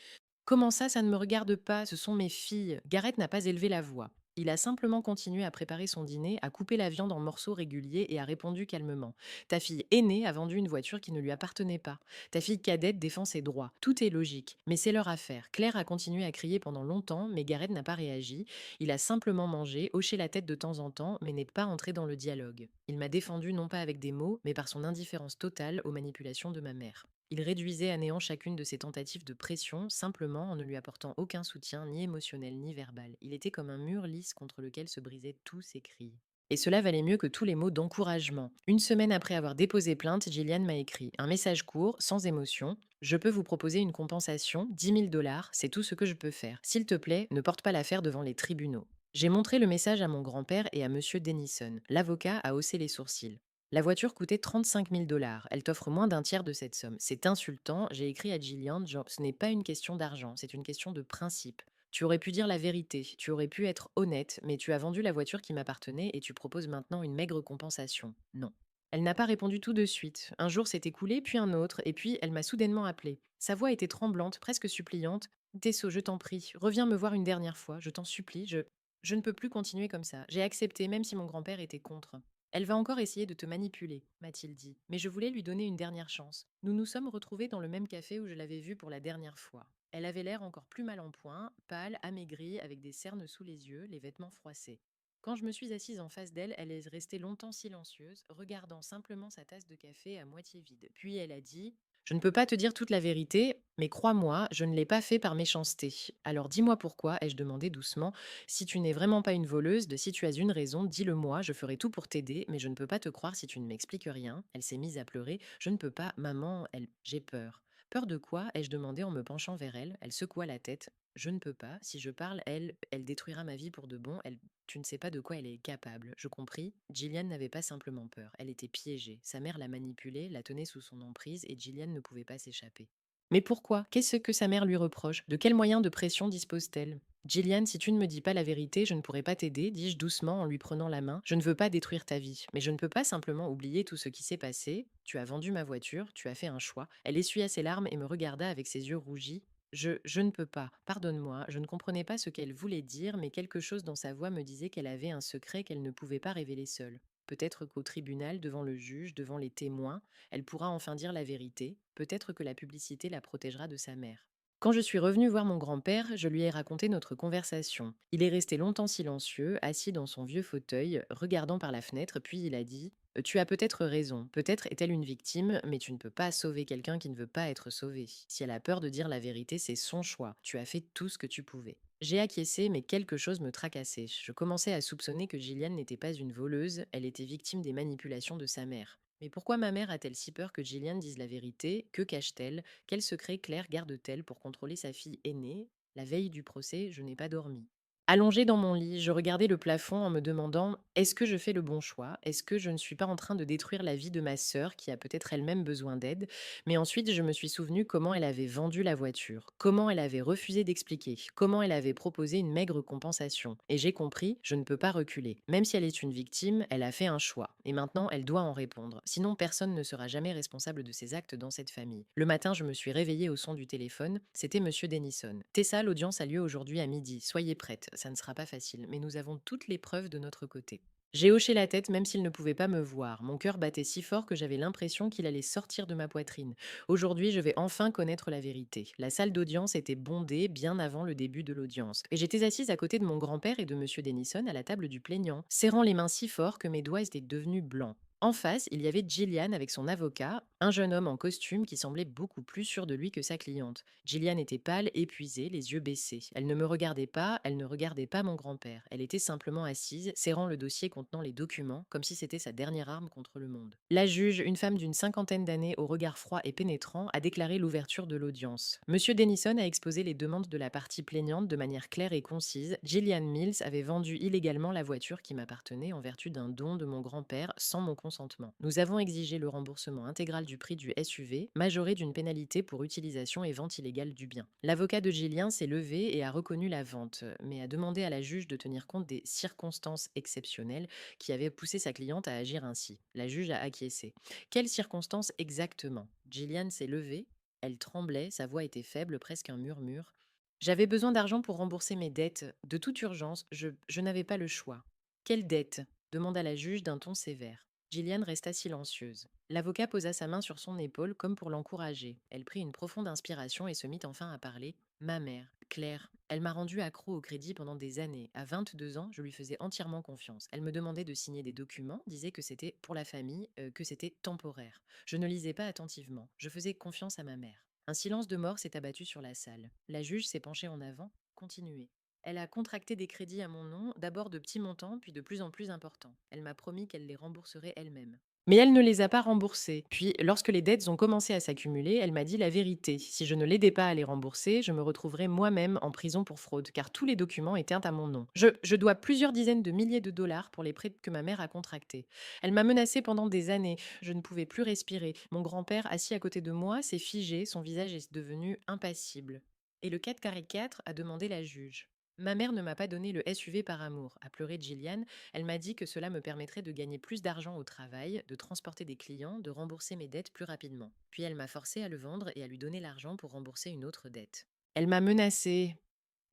Comment ça ne me regarde pas? Ce sont mes filles. Gareth n'a pas élevé la voix. Il a simplement continué à préparer son dîner, à couper la viande en morceaux réguliers et a répondu calmement. Ta fille aînée a vendu une voiture qui ne lui appartenait pas. Ta fille cadette défend ses droits. Tout est logique, mais c'est leur affaire. Claire a continué à crier pendant longtemps, mais Gareth n'a pas réagi. Il a simplement mangé, hoché la tête de temps en temps, mais n'est pas entré dans le dialogue. Il m'a défendu non pas avec des mots, mais par son indifférence totale aux manipulations de ma mère. Il réduisait à néant chacune de ses tentatives de pression, simplement en ne lui apportant aucun soutien, ni émotionnel, ni verbal. Il était comme un mur lisse contre lequel se brisaient tous ses cris. Et cela valait mieux que tous les mots d'encouragement. Une semaine après avoir déposé plainte, Gillian m'a écrit un message court, sans émotion. Je peux vous proposer une compensation, 10 000 $, c'est tout ce que je peux faire. S'il te plaît, ne porte pas l'affaire devant les tribunaux. J'ai montré le message à mon grand-père et à Monsieur Denison. L'avocat a haussé les sourcils. La voiture coûtait 35 000 $. Elle t'offre moins d'un tiers de cette somme. C'est insultant. J'ai écrit à Gillian, genre, ce n'est pas une question d'argent, c'est une question de principe. Tu aurais pu dire la vérité, tu aurais pu être honnête, mais tu as vendu la voiture qui m'appartenait et tu proposes maintenant une maigre compensation. Non. Elle n'a pas répondu tout de suite. Un jour s'est écoulé, puis un autre, et puis elle m'a soudainement appelé. Sa voix était tremblante, presque suppliante. Tessot, je t'en prie, reviens me voir une dernière fois, je t'en supplie, je ne peux plus continuer comme ça. J'ai accepté, même si mon grand-père était contre. Elle va encore essayer de te manipuler, m'a-t-il dit, mais je voulais lui donner une dernière chance. Nous nous sommes retrouvés dans le même café où je l'avais vue pour la dernière fois. Elle avait l'air encore plus mal en point, pâle, amaigrie, avec des cernes sous les yeux, les vêtements froissés. Quand je me suis assise en face d'elle, elle est restée longtemps silencieuse, regardant simplement sa tasse de café à moitié vide. Puis elle a dit: Je ne peux pas te dire toute la vérité, mais crois-moi, je ne l'ai pas fait par méchanceté. Alors dis-moi pourquoi, ai-je demandé doucement. Si tu n'es vraiment pas une voleuse, si tu as une raison, dis-le-moi, je ferai tout pour t'aider, mais je ne peux pas te croire si tu ne m'expliques rien. Elle s'est mise à pleurer. Je ne peux pas, maman, j'ai peur. Peur de quoi, ai-je demandé en me penchant vers elle. Elle secoua la tête. Je ne peux pas. Si je parle, elle détruira ma vie pour de bon. Tu ne sais pas de quoi elle est capable. Je compris. Gillian n'avait pas simplement peur. Elle était piégée. Sa mère la manipulait, la tenait sous son emprise et Gillian ne pouvait pas s'échapper. Mais pourquoi? Qu'est-ce que sa mère lui reproche? De quels moyens de pression dispose-t-elle? Gillian, si tu ne me dis pas la vérité, je ne pourrai pas t'aider, dis-je doucement en lui prenant la main. Je ne veux pas détruire ta vie, mais je ne peux pas simplement oublier tout ce qui s'est passé. Tu as vendu ma voiture, tu as fait un choix. Elle essuya ses larmes et me regarda avec ses yeux rougis. Je ne peux pas. Pardonne-moi, je ne comprenais pas ce qu'elle voulait dire, mais quelque chose dans sa voix me disait qu'elle avait un secret qu'elle ne pouvait pas révéler seule. Peut-être qu'au tribunal, devant le juge, devant les témoins, elle pourra enfin dire la vérité. Peut-être que la publicité la protégera de sa mère. Quand je suis revenue voir mon grand-père, je lui ai raconté notre conversation. Il est resté longtemps silencieux, assis dans son vieux fauteuil, regardant par la fenêtre, puis il a dit: Tu as peut-être raison, peut-être est-elle une victime, mais tu ne peux pas sauver quelqu'un qui ne veut pas être sauvé. Si elle a peur de dire la vérité, c'est son choix. Tu as fait tout ce que tu pouvais. J'ai acquiescé, mais quelque chose me tracassait. Je commençais à soupçonner que Gillian n'était pas une voleuse, elle était victime des manipulations de sa mère. Mais pourquoi ma mère a-t-elle si peur que Gillian dise la vérité? Que cache-t-elle? Quel secret Claire garde-t-elle pour contrôler sa fille aînée? La veille du procès, je n'ai pas dormi. Allongée dans mon lit, je regardais le plafond en me demandant: est-ce que je fais le bon choix? Est-ce que je ne suis pas en train de détruire la vie de ma sœur qui a peut-être elle-même besoin d'aide? Mais ensuite, je me suis souvenu comment elle avait vendu la voiture, comment elle avait refusé d'expliquer, comment elle avait proposé une maigre compensation. Et j'ai compris, je ne peux pas reculer. Même si elle est une victime, elle a fait un choix. Et maintenant, elle doit en répondre. Sinon, personne ne sera jamais responsable de ses actes dans cette famille. Le matin, je me suis réveillée au son du téléphone. C'était Monsieur Denison. Tessa, l'audience a lieu aujourd'hui à midi. Soyez prête. Ça ne sera pas facile, mais nous avons toutes les preuves de notre côté. J'ai hoché la tête même s'il ne pouvait pas me voir. Mon cœur battait si fort que j'avais l'impression qu'il allait sortir de ma poitrine. Aujourd'hui, je vais enfin connaître la vérité. La salle d'audience était bondée bien avant le début de l'audience. Et j'étais assise à côté de mon grand-père et de Monsieur Denison à la table du plaignant, serrant les mains si fort que mes doigts étaient devenus blancs. En face, il y avait Gillian avec son avocat, un jeune homme en costume qui semblait beaucoup plus sûr de lui que sa cliente. Gillian était pâle, épuisée, les yeux baissés. Elle ne me regardait pas, elle ne regardait pas mon grand-père. Elle était simplement assise, serrant le dossier contenant les documents, comme si c'était sa dernière arme contre le monde. La juge, une femme d'une cinquantaine d'années au regard froid et pénétrant, a déclaré l'ouverture de l'audience. Monsieur Denison a exposé les demandes de la partie plaignante de manière claire et concise. Gillian Mills avait vendu illégalement la voiture qui m'appartenait en vertu d'un don de mon grand-père sans mon consentement. Nous avons exigé le remboursement intégral du prix du SUV, majoré d'une pénalité pour utilisation et vente illégale du bien. L'avocat de Gillian s'est levé et a reconnu la vente, mais a demandé à la juge de tenir compte des circonstances exceptionnelles qui avaient poussé sa cliente à agir ainsi. La juge a acquiescé. Quelles circonstances exactement? Gillian s'est levée, elle tremblait, sa voix était faible, presque un murmure. J'avais besoin d'argent pour rembourser mes dettes. De toute urgence, je n'avais pas le choix. Quelle dette? Demanda la juge d'un ton sévère. Gillian resta silencieuse. L'avocat posa sa main sur son épaule comme pour l'encourager. Elle prit une profonde inspiration et se mit enfin à parler. Ma mère, Claire, elle m'a rendu accro au crédit pendant des années. À 22 ans, je lui faisais entièrement confiance. Elle me demandait de signer des documents, disait que c'était pour la famille, que c'était temporaire. Je ne lisais pas attentivement. Je faisais confiance à ma mère. Un silence de mort s'est abattu sur la salle. La juge s'est penchée en avant. Continuez. Elle a contracté des crédits à mon nom, d'abord de petits montants, puis de plus en plus importants. Elle m'a promis qu'elle les rembourserait elle-même. Mais elle ne les a pas remboursés. Puis, lorsque les dettes ont commencé à s'accumuler, elle m'a dit la vérité. Si je ne l'aidais pas à les rembourser, je me retrouverais moi-même en prison pour fraude, car tous les documents étaient à mon nom. Je dois plusieurs dizaines de milliers de dollars pour les prêts que ma mère a contractés. Elle m'a menacée pendant des années. Je ne pouvais plus respirer. Mon grand-père, assis à côté de moi, s'est figé, son visage est devenu impassible. Et le 4 a demandé la juge. Ma mère ne m'a pas donné le SUV par amour, a pleuré Gillian. Elle m'a dit que cela me permettrait de gagner plus d'argent au travail, de transporter des clients, de rembourser mes dettes plus rapidement. Puis elle m'a forcé à le vendre et à lui donner l'argent pour rembourser une autre dette. Elle m'a menacée.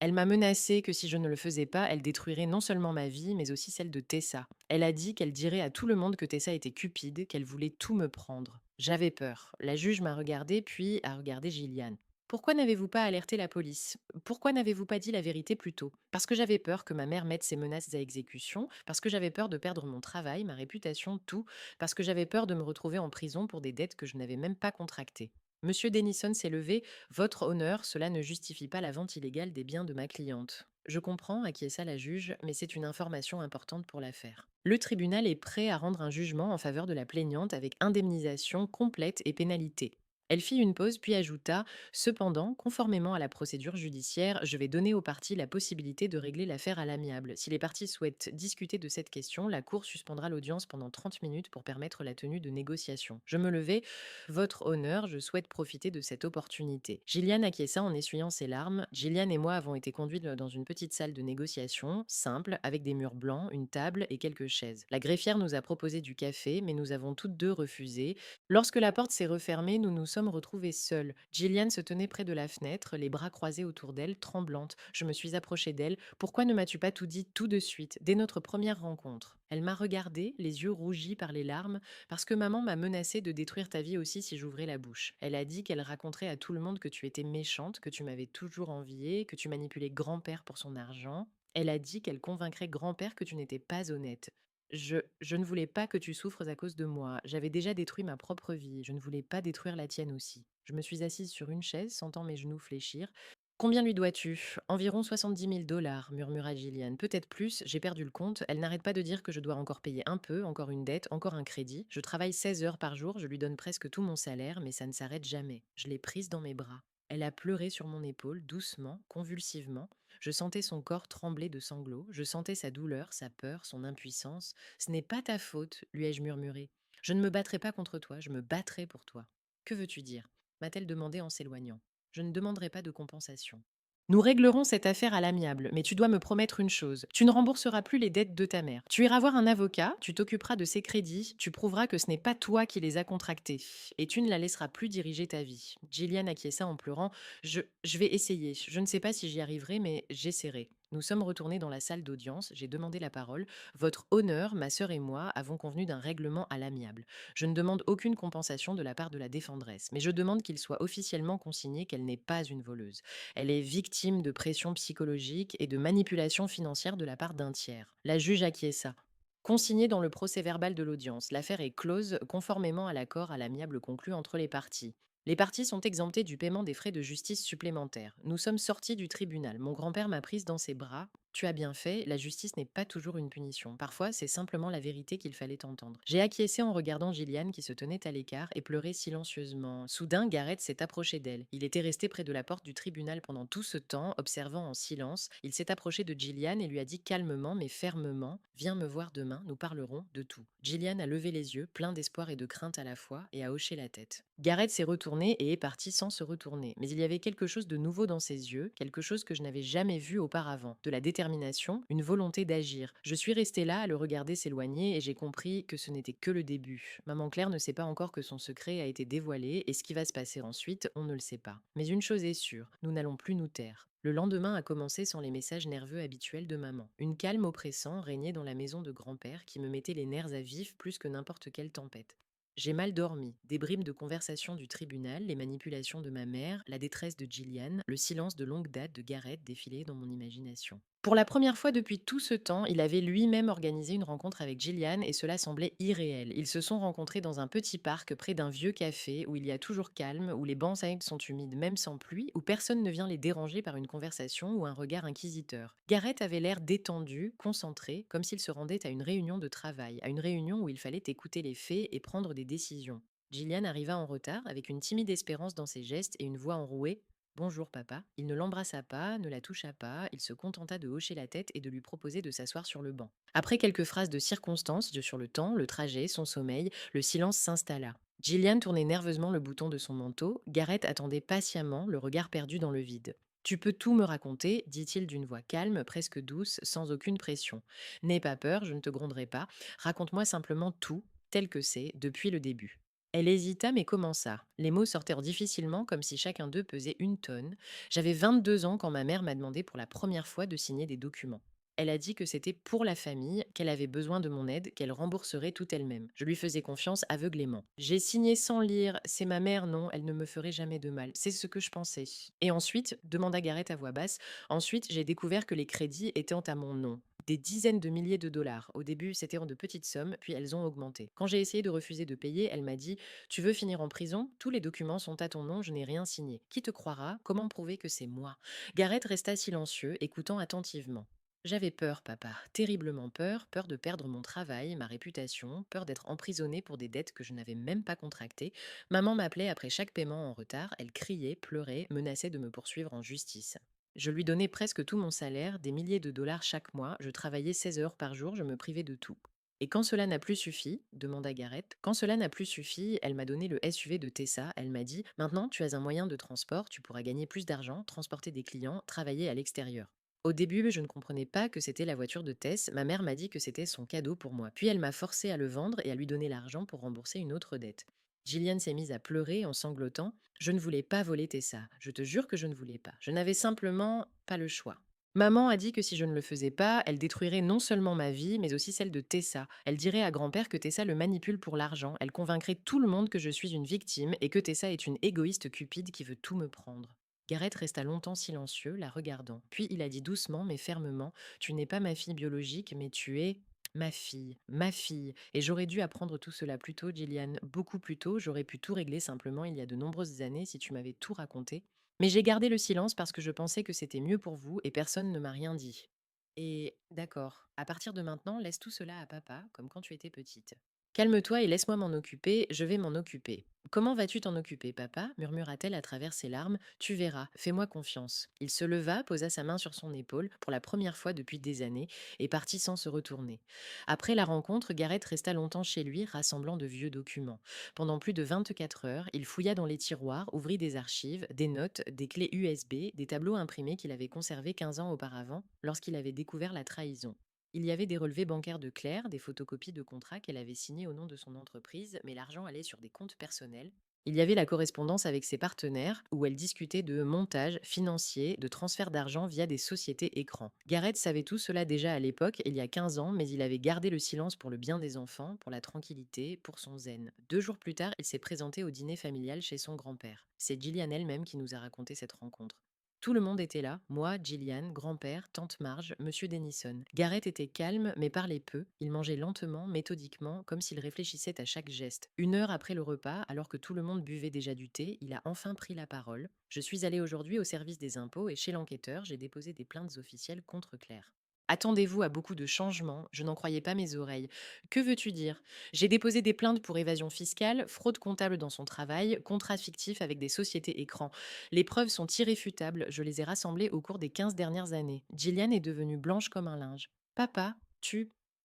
Elle m'a menacé que si je ne le faisais pas, elle détruirait non seulement ma vie, mais aussi celle de Tessa. Elle a dit qu'elle dirait à tout le monde que Tessa était cupide, qu'elle voulait tout me prendre. J'avais peur. La juge m'a regardé, puis a regardé Gillian. Pourquoi n'avez-vous pas alerté la police? Pourquoi n'avez-vous pas dit la vérité plus tôt? Parce que j'avais peur que ma mère mette ses menaces à exécution, parce que j'avais peur de perdre mon travail, ma réputation, tout, parce que j'avais peur de me retrouver en prison pour des dettes que je n'avais même pas contractées. Monsieur Denison s'est levé. Votre honneur, cela ne justifie pas la vente illégale des biens de ma cliente. Je comprends, acquiesça la juge, mais c'est une information importante pour l'affaire. Le tribunal est prêt à rendre un jugement en faveur de la plaignante avec indemnisation complète et pénalité. Elle fit une pause puis ajouta: cependant, conformément à la procédure judiciaire, je vais donner aux parties la possibilité de régler l'affaire à l'amiable. Si les parties souhaitent discuter de cette question, la Cour suspendra l'audience pendant 30 minutes pour permettre la tenue de négociations. Je me levai. Votre honneur, je souhaite profiter de cette opportunité. Gillian acquiesça en essuyant ses larmes. Gillian et moi avons été conduits dans une petite salle de négociation, simple, avec des murs blancs, une table et quelques chaises. La greffière nous a proposé du café, mais nous avons toutes deux refusé. Lorsque la porte s'est refermée, nous nous sommes retrouvés seuls. Gillian se tenait près de la fenêtre, les bras croisés autour d'elle, tremblante. Je me suis approchée d'elle. Pourquoi ne m'as-tu pas tout dit tout de suite, dès notre première rencontre? Elle m'a regardée, les yeux rougis par les larmes. Parce que maman m'a menacé de détruire ta vie aussi si j'ouvrais la bouche. Elle a dit qu'elle raconterait à tout le monde que tu étais méchante, que tu m'avais toujours enviée, que tu manipulais grand-père pour son argent. Elle a dit qu'elle convaincrait grand-père que tu n'étais pas honnête. Je ne voulais pas que tu souffres à cause de moi. J'avais déjà détruit ma propre vie. Je ne voulais pas détruire la tienne aussi. Je me suis assise sur une chaise, sentant mes genoux fléchir. Combien lui dois-tu? Environ 70 000 $, murmura Gillian. Peut-être plus, j'ai perdu le compte. Elle n'arrête pas de dire que je dois encore payer un peu, encore une dette, encore un crédit. Je travaille 16 heures par jour, je lui donne presque tout mon salaire, mais ça ne s'arrête jamais. Je l'ai prise dans mes bras. Elle a pleuré sur mon épaule, doucement, convulsivement. Je sentais son corps trembler de sanglots, je sentais sa douleur, sa peur, son impuissance. Ce n'est pas ta faute, lui ai-je murmuré. Je ne me battrai pas contre toi, je me battrai pour toi. Que veux-tu dire? M'a-t-elle demandé en s'éloignant. Je ne demanderai pas de compensation. Nous réglerons cette affaire à l'amiable, mais tu dois me promettre une chose. Tu ne rembourseras plus les dettes de ta mère. Tu iras voir un avocat, tu t'occuperas de ses crédits, tu prouveras que ce n'est pas toi qui les as contractés, et tu ne la laisseras plus diriger ta vie. Gillian acquiesça en pleurant. Je vais essayer. Je ne sais pas si j'y arriverai, mais j'essaierai. Nous sommes retournés dans la salle d'audience, j'ai demandé la parole. Votre honneur, ma sœur et moi avons convenu d'un règlement à l'amiable. Je ne demande aucune compensation de la part de la défendresse, mais je demande qu'il soit officiellement consigné qu'elle n'est pas une voleuse. Elle est victime de pression psychologique et de manipulation financière de la part d'un tiers. La juge acquiesça. Consigné dans le procès-verbal de l'audience, l'affaire est close conformément à l'accord à l'amiable conclu entre les parties. Les parties sont exemptées du paiement des frais de justice supplémentaires. Nous sommes sortis du tribunal. Mon grand-père m'a prise dans ses bras. Tu as bien fait, la justice n'est pas toujours une punition. Parfois, c'est simplement la vérité qu'il fallait entendre. J'ai acquiescé en regardant Gillian qui se tenait à l'écart et pleurait silencieusement. Soudain, Gareth s'est approché d'elle. Il était resté près de la porte du tribunal pendant tout ce temps, observant en silence. Il s'est approché de Gillian et lui a dit calmement mais fermement: viens me voir demain, nous parlerons de tout. Gillian a levé les yeux, plein d'espoir et de crainte à la fois, et a hoché la tête. Gareth s'est retourné et est parti sans se retourner. Mais il y avait quelque chose de nouveau dans ses yeux, quelque chose que je n'avais jamais vu auparavant. De la détermination, une volonté d'agir. Je suis restée là à le regarder s'éloigner et j'ai compris que ce n'était que le début. Maman Claire ne sait pas encore que son secret a été dévoilé et ce qui va se passer ensuite, on ne le sait pas. Mais une chose est sûre, nous n'allons plus nous taire. Le lendemain a commencé sans les messages nerveux habituels de maman. Une calme oppressant régnait dans la maison de grand-père qui me mettait les nerfs à vif plus que n'importe quelle tempête. J'ai mal dormi. Des bribes de conversation du tribunal, les manipulations de ma mère, la détresse de Gillian, le silence de longue date de Gareth défilaient dans mon imagination. Pour la première fois depuis tout ce temps, il avait lui-même organisé une rencontre avec Gillian et cela semblait irréel. Ils se sont rencontrés dans un petit parc près d'un vieux café où il y a toujours calme, où les bancs sont humides même sans pluie, où personne ne vient les déranger par une conversation ou un regard inquisiteur. Gareth avait l'air détendu, concentré, comme s'il se rendait à une réunion de travail, à une réunion où il fallait écouter les faits et prendre des décisions. Gillian arriva en retard, avec une timide espérance dans ses gestes et une voix enrouée. Bonjour papa. Il ne l'embrassa pas, ne la toucha pas, il se contenta de hocher la tête et de lui proposer de s'asseoir sur le banc. Après quelques phrases de circonstance sur le temps, le trajet, son sommeil, le silence s'installa. Gillian tournait nerveusement le bouton de son manteau, Gareth attendait patiemment, le regard perdu dans le vide. Tu peux tout me raconter, dit-il d'une voix calme, presque douce, sans aucune pression. N'aie pas peur, je ne te gronderai pas. Raconte-moi simplement tout, tel que c'est, depuis le début. Elle hésita, mais commença. Les mots sortirent difficilement, comme si chacun d'eux pesait une tonne. J'avais 22 ans quand ma mère m'a demandé pour la première fois de signer des documents. Elle a dit que c'était pour la famille, qu'elle avait besoin de mon aide, qu'elle rembourserait tout elle-même. Je lui faisais confiance aveuglément. J'ai signé sans lire. C'est ma mère, non, elle ne me ferait jamais de mal. C'est ce que je pensais. Et ensuite, demanda Gareth à voix basse, ensuite j'ai découvert que les crédits étaient à mon nom. Des dizaines de milliers de dollars. Au début, c'était en de petites sommes, puis elles ont augmenté. Quand j'ai essayé de refuser de payer, elle m'a dit: Tu veux finir en prison? Tous les documents sont à ton nom, je n'ai rien signé. Qui te croira? Comment prouver que c'est moi? Gareth resta silencieux, écoutant attentivement. J'avais peur, papa, terriblement peur, peur de perdre mon travail, ma réputation, peur d'être emprisonnée pour des dettes que je n'avais même pas contractées. Maman m'appelait après chaque paiement en retard, elle criait, pleurait, menaçait de me poursuivre en justice. Je lui donnais presque tout mon salaire, des milliers de dollars chaque mois, je travaillais 16 heures par jour, je me privais de tout. Et quand cela n'a plus suffi, demanda Gareth, quand cela n'a plus suffi, elle m'a donné le SUV de Tessa, elle m'a dit: Maintenant, tu as un moyen de transport, tu pourras gagner plus d'argent, transporter des clients, travailler à l'extérieur. Au début, je ne comprenais pas que c'était la voiture de Tess, ma mère m'a dit que c'était son cadeau pour moi. Puis elle m'a forcé à le vendre et à lui donner l'argent pour rembourser une autre dette. Gillian s'est mise à pleurer en sanglotant. Je ne voulais pas voler Tessa, je te jure que je ne voulais pas. Je n'avais simplement pas le choix. Maman a dit que si je ne le faisais pas, elle détruirait non seulement ma vie, mais aussi celle de Tessa. Elle dirait à grand-père que Tessa le manipule pour l'argent, elle convaincrait tout le monde que je suis une victime et que Tessa est une égoïste cupide qui veut tout me prendre. Gareth resta longtemps silencieux, la regardant. Puis il a dit doucement mais fermement: Tu n'es pas ma fille biologique, mais tu es ma fille, ma fille. Et j'aurais dû apprendre tout cela plus tôt, Gillian, beaucoup plus tôt. J'aurais pu tout régler simplement il y a de nombreuses années si tu m'avais tout raconté. Mais j'ai gardé le silence parce que je pensais que c'était mieux pour vous et personne ne m'a rien dit. Et d'accord, à partir de maintenant, laisse tout cela à papa, comme quand tu étais petite. Calme-toi et laisse-moi m'en occuper, je vais m'en occuper. Comment vas-tu t'en occuper, papa murmura-t-elle à travers ses larmes. Tu verras, fais-moi confiance. Il se leva, posa sa main sur son épaule, pour la première fois depuis des années, et partit sans se retourner. Après la rencontre, Gareth resta longtemps chez lui, rassemblant de vieux documents. Pendant plus de 24 heures, il fouilla dans les tiroirs, ouvrit des archives, des notes, des clés USB, des tableaux imprimés qu'il avait conservés 15 ans auparavant, lorsqu'il avait découvert la trahison. Il y avait des relevés bancaires de Claire, des photocopies de contrats qu'elle avait signés au nom de son entreprise, mais l'argent allait sur des comptes personnels. Il y avait la correspondance avec ses partenaires, où elle discutait de montage financier, de transfert d'argent via des sociétés écrans. Gareth savait tout cela déjà à l'époque, il y a 15 ans, mais il avait gardé le silence pour le bien des enfants, pour la tranquillité, pour son zen. 2 jours plus tard, il s'est présenté au dîner familial chez son grand-père. C'est Gillian elle-même qui nous a raconté cette rencontre. Tout le monde était là, moi, Gillian, grand-père, tante Marge, monsieur Denison. Gareth était calme, mais parlait peu. Il mangeait lentement, méthodiquement, comme s'il réfléchissait à chaque geste. 1 heure après le repas, alors que tout le monde buvait déjà du thé, il a enfin pris la parole. Je suis allé aujourd'hui au service des impôts et chez l'enquêteur, j'ai déposé des plaintes officielles contre Claire. Attendez-vous à beaucoup de changements, je n'en croyais pas mes oreilles. Que veux-tu dire? J'ai déposé des plaintes pour évasion fiscale, fraude comptable dans son travail, contrat fictif avec des sociétés écrans. Les preuves sont irréfutables, je les ai rassemblées au cours des 15 dernières années. Gillian est devenue blanche comme un linge. Papa,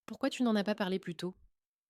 pourquoi tu n'en as pas parlé plus tôt?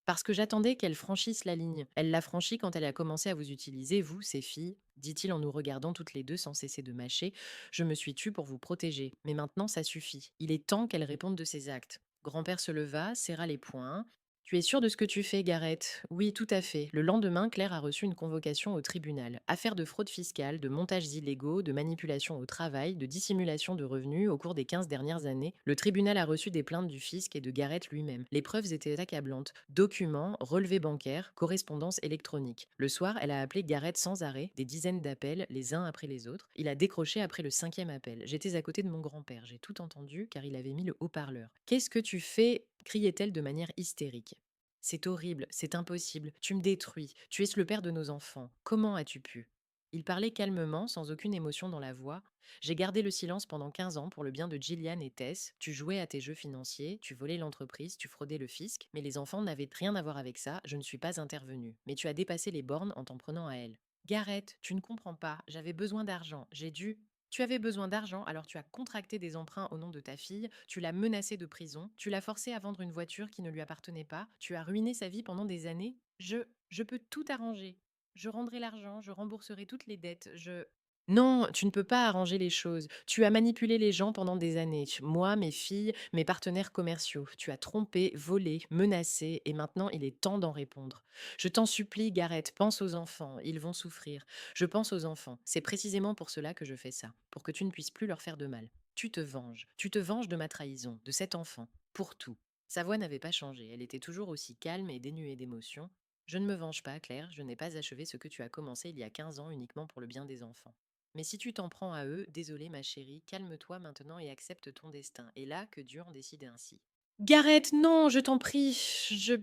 Parce que j'attendais qu'elle franchisse la ligne. Elle l'a franchie quand elle a commencé à vous utiliser, vous, ses filles, dit-il en nous regardant toutes les deux sans cesser de mâcher. Je me suis tue pour vous protéger. Mais maintenant, ça suffit. Il est temps qu'elle réponde de ses actes. Grand-père se leva, serra les poings. Tu es sûr de ce que tu fais, Gareth? Oui, tout à fait. Le lendemain, Claire a reçu une convocation au tribunal. Affaire de fraude fiscale, de montages illégaux, de manipulation au travail, de dissimulation de revenus au cours des 15 dernières années. Le tribunal a reçu des plaintes du fisc et de Gareth lui-même. Les preuves étaient accablantes. Documents, relevés bancaires, correspondance électronique. Le soir, elle a appelé Gareth sans arrêt, des dizaines d'appels, les uns après les autres. Il a décroché après le 5e appel. J'étais à côté de mon grand-père. J'ai tout entendu car il avait mis le haut-parleur. Qu'est-ce que tu fais? Criait-elle de manière hystérique. C'est horrible, c'est impossible, tu me détruis, tu es le père de nos enfants. Comment as-tu pu? Il parlait calmement, sans aucune émotion dans la voix. J'ai gardé le silence pendant 15 ans pour le bien de Gillian et Tess. Tu jouais à tes jeux financiers, tu volais l'entreprise, tu fraudais le fisc, mais les enfants n'avaient rien à voir avec ça, je ne suis pas intervenue. Mais tu as dépassé les bornes en t'en prenant à elle. Gareth, tu ne comprends pas, j'avais besoin d'argent, j'ai dû. Tu avais besoin d'argent, alors tu as contracté des emprunts au nom de ta fille, tu l'as menacée de prison, tu l'as forcée à vendre une voiture qui ne lui appartenait pas, tu as ruiné sa vie pendant des années. Je peux tout arranger. Je rendrai l'argent, je rembourserai toutes les dettes, je... Non, tu ne peux pas arranger les choses. Tu as manipulé les gens pendant des années. Moi, mes filles, mes partenaires commerciaux. Tu as trompé, volé, menacé, et maintenant il est temps d'en répondre. Je t'en supplie, Gareth, pense aux enfants. Ils vont souffrir. Je pense aux enfants. C'est précisément pour cela que je fais ça, pour que tu ne puisses plus leur faire de mal. Tu te venges. Tu te venges de ma trahison, de cet enfant, pour tout. Sa voix n'avait pas changé. Elle était toujours aussi calme et dénuée d'émotion. Je ne me venge pas, Claire. Je n'ai pas achevé ce que tu as commencé il y a 15 ans uniquement pour le bien des enfants. Mais si tu t'en prends à eux, désolé ma chérie, calme-toi maintenant et accepte ton destin. Et là, que Dieu en décide ainsi. Gareth, non, je t'en prie, je...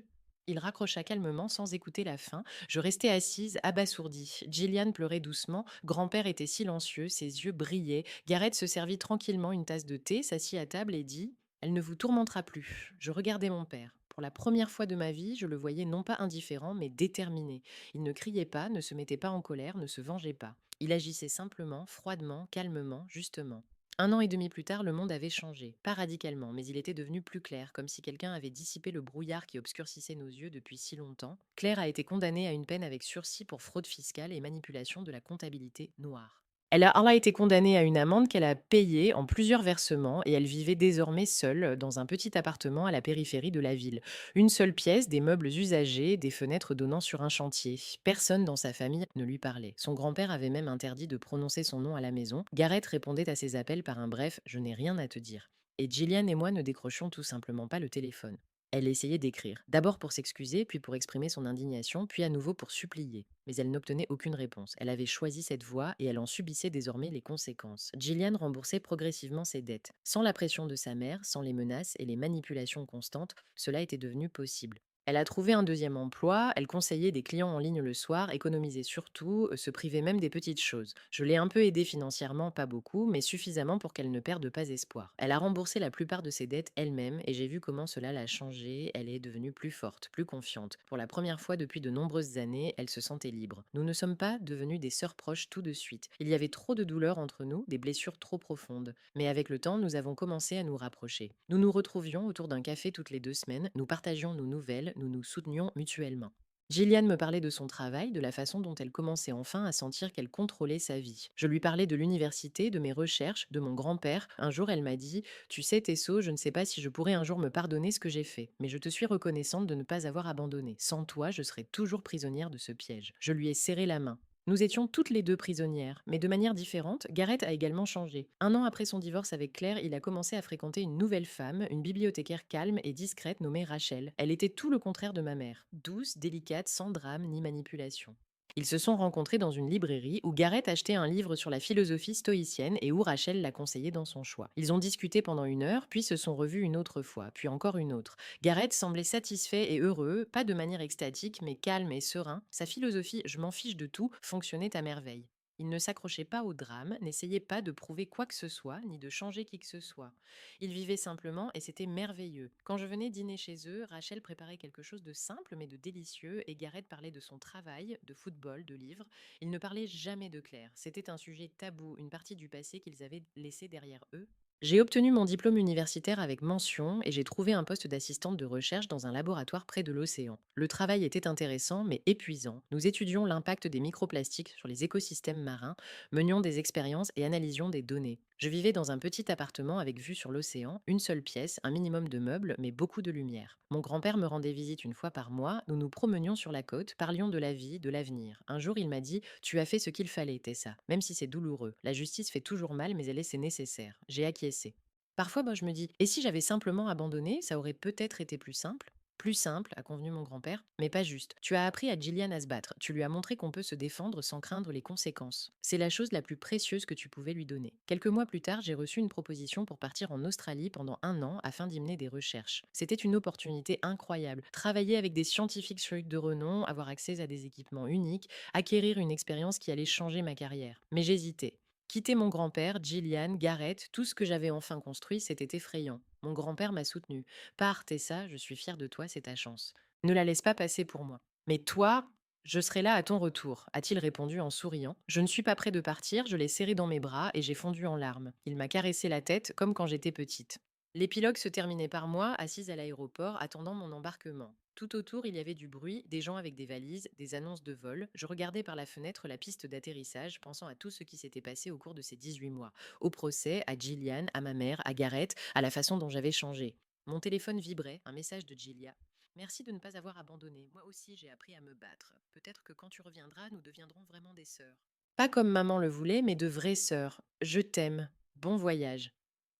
Il raccrocha calmement sans écouter la fin. Je restais assise, abasourdie. Gillian pleurait doucement. Grand-père était silencieux, ses yeux brillaient. Gareth se servit tranquillement une tasse de thé, s'assit à table et dit: Elle ne vous tourmentera plus. Je regardais mon père. Pour la première fois de ma vie, je le voyais non pas indifférent, mais déterminé. Il ne criait pas, ne se mettait pas en colère, ne se vengeait pas. Il agissait simplement, froidement, calmement, justement. Un an et demi plus tard, le monde avait changé. Pas radicalement, mais il était devenu plus clair, comme si quelqu'un avait dissipé le brouillard qui obscurcissait nos yeux depuis si longtemps. Claire a été condamnée à une peine avec sursis pour fraude fiscale et manipulation de la comptabilité noire. Elle a été condamnée à une amende qu'elle a payée en plusieurs versements et elle vivait désormais seule dans un petit appartement à la périphérie de la ville. Une seule pièce, des meubles usagés, des fenêtres donnant sur un chantier. Personne dans sa famille ne lui parlait. Son grand-père avait même interdit de prononcer son nom à la maison. Gareth répondait à ses appels par un bref: Je n'ai rien à te dire. Et Gillian et moi ne décrochions tout simplement pas le téléphone. Elle essayait d'écrire, d'abord pour s'excuser, puis pour exprimer son indignation, puis à nouveau pour supplier. Mais elle n'obtenait aucune réponse. Elle avait choisi cette voie et elle en subissait désormais les conséquences. Gillian remboursait progressivement ses dettes. Sans la pression de sa mère, sans les menaces et les manipulations constantes, cela était devenu possible. Elle a trouvé un deuxième emploi, elle conseillait des clients en ligne le soir, économisait surtout, se privait même des petites choses. Je l'ai un peu aidée financièrement, pas beaucoup, mais suffisamment pour qu'elle ne perde pas espoir. Elle a remboursé la plupart de ses dettes elle-même et j'ai vu comment cela l'a changée. Elle est devenue plus forte, plus confiante. Pour la première fois depuis de nombreuses années, elle se sentait libre. Nous ne sommes pas devenus des sœurs proches tout de suite. Il y avait trop de douleurs entre nous, des blessures trop profondes. Mais avec le temps, nous avons commencé à nous rapprocher. Nous nous retrouvions autour d'un café toutes les 2 semaines, nous partagions nos nouvelles, nous nous soutenions mutuellement. Gillian me parlait de son travail, de la façon dont elle commençait enfin à sentir qu'elle contrôlait sa vie. Je lui parlais de l'université, de mes recherches, de mon grand-père. Un jour, elle m'a dit: Tu sais, Tessot, je ne sais pas si je pourrais un jour me pardonner ce que j'ai fait, mais je te suis reconnaissante de ne pas avoir abandonné. Sans toi, je serais toujours prisonnière de ce piège. Je lui ai serré la main. Nous étions toutes les deux prisonnières, mais de manière différente. Gareth a également changé. Un an après son divorce avec Claire, il a commencé à fréquenter une nouvelle femme, une bibliothécaire calme et discrète nommée Rachel. Elle était tout le contraire de ma mère, douce, délicate, sans drame ni manipulation. Ils se sont rencontrés dans une librairie où Gareth achetait un livre sur la philosophie stoïcienne et où Rachel l'a conseillé dans son choix. Ils ont discuté pendant 1 heure, puis se sont revus une autre fois, puis encore une autre. Gareth semblait satisfait et heureux, pas de manière extatique, mais calme et serein. Sa philosophie «je m'en fiche de tout» fonctionnait à merveille. Il ne s'accrochait pas au drame, n'essayait pas de prouver quoi que ce soit, ni de changer qui que ce soit. Ils vivaient simplement et c'était merveilleux. Quand je venais dîner chez eux, Rachel préparait quelque chose de simple mais de délicieux et Gareth parlait de son travail, de football, de livres. Ils ne parlaient jamais de Claire. C'était un sujet tabou, une partie du passé qu'ils avaient laissé derrière eux. J'ai obtenu mon diplôme universitaire avec mention et j'ai trouvé un poste d'assistante de recherche dans un laboratoire près de l'océan. Le travail était intéressant mais épuisant. Nous étudions l'impact des microplastiques sur les écosystèmes marins, menions des expériences et analysions des données. Je vivais dans un petit appartement avec vue sur l'océan, une seule pièce, un minimum de meubles, mais beaucoup de lumière. Mon grand-père me rendait visite une fois par mois, nous nous promenions sur la côte, parlions de la vie, de l'avenir. Un jour, il m'a dit: Tu as fait ce qu'il fallait, Tessa, même si c'est douloureux. La justice fait toujours mal, mais elle est c'est nécessaire. J'ai acquiescé. Parfois, je me dis: Et si j'avais simplement abandonné, ça aurait peut-être été plus simple. Plus simple, a convenu mon grand-père, mais pas juste. Tu as appris à Gillian à se battre. Tu lui as montré qu'on peut se défendre sans craindre les conséquences. C'est la chose la plus précieuse que tu pouvais lui donner. Quelques mois plus tard, j'ai reçu une proposition pour partir en Australie pendant 1 an afin d'y mener des recherches. C'était une opportunité incroyable. Travailler avec des scientifiques de renom, avoir accès à des équipements uniques, acquérir une expérience qui allait changer ma carrière. Mais j'hésitais. Quitter mon grand-père, Gillian, Gareth, tout ce que j'avais enfin construit, c'était effrayant. Mon grand-père m'a soutenu. Pars, Tessa, je suis fière de toi, c'est ta chance. Ne la laisse pas passer pour moi. Mais toi, je serai là à ton retour, a-t-il répondu en souriant. Je ne suis pas près de partir, je l'ai serré dans mes bras et j'ai fondu en larmes. Il m'a caressé la tête comme quand j'étais petite. L'épilogue se terminait par moi, assise à l'aéroport, attendant mon embarquement. Tout autour, il y avait du bruit, des gens avec des valises, des annonces de vol. Je regardais par la fenêtre la piste d'atterrissage, pensant à tout ce qui s'était passé au cours de ces 18 mois. Au procès, à Gillian, à ma mère, à Gareth, à la façon dont j'avais changé. Mon téléphone vibrait, un message de Gilia. Merci de ne pas avoir abandonné. Moi aussi, j'ai appris à me battre. Peut-être que quand tu reviendras, nous deviendrons vraiment des sœurs. Pas comme maman le voulait, mais de vraies sœurs. Je t'aime. Bon voyage.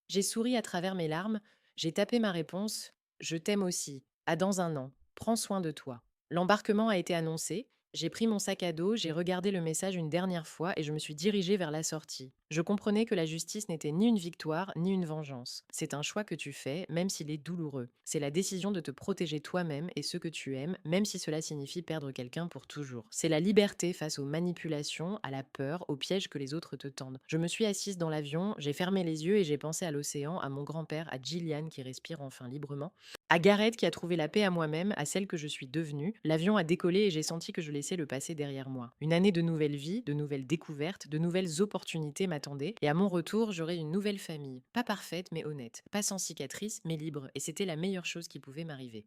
J'ai souri à travers mes larmes, j'ai tapé ma réponse. Je t'aime aussi. À dans un an. Prends soin de toi. L'embarquement a été annoncé. J'ai pris mon sac à dos, j'ai regardé le message une dernière fois et je me suis dirigée vers la sortie. Je comprenais que la justice n'était ni une victoire ni une vengeance. C'est un choix que tu fais, même s'il est douloureux. C'est la décision de te protéger toi-même et ceux que tu aimes, même si cela signifie perdre quelqu'un pour toujours. C'est la liberté face aux manipulations, à la peur, aux pièges que les autres te tendent. Je me suis assise dans l'avion, j'ai fermé les yeux et j'ai pensé à l'océan, à mon grand-père, à Gillian qui respire enfin librement, à Gareth qui a trouvé la paix à moi-même, à celle que je suis devenue. L'avion a décollé et j'ai senti que je laissais le passé derrière moi. Une année de nouvelle vie, de nouvelles découvertes, de nouvelles opportunités m'attendaient et à mon retour, j'aurai une nouvelle famille. Pas parfaite mais honnête, pas sans cicatrices mais libre et c'était la meilleure chose qui pouvait m'arriver.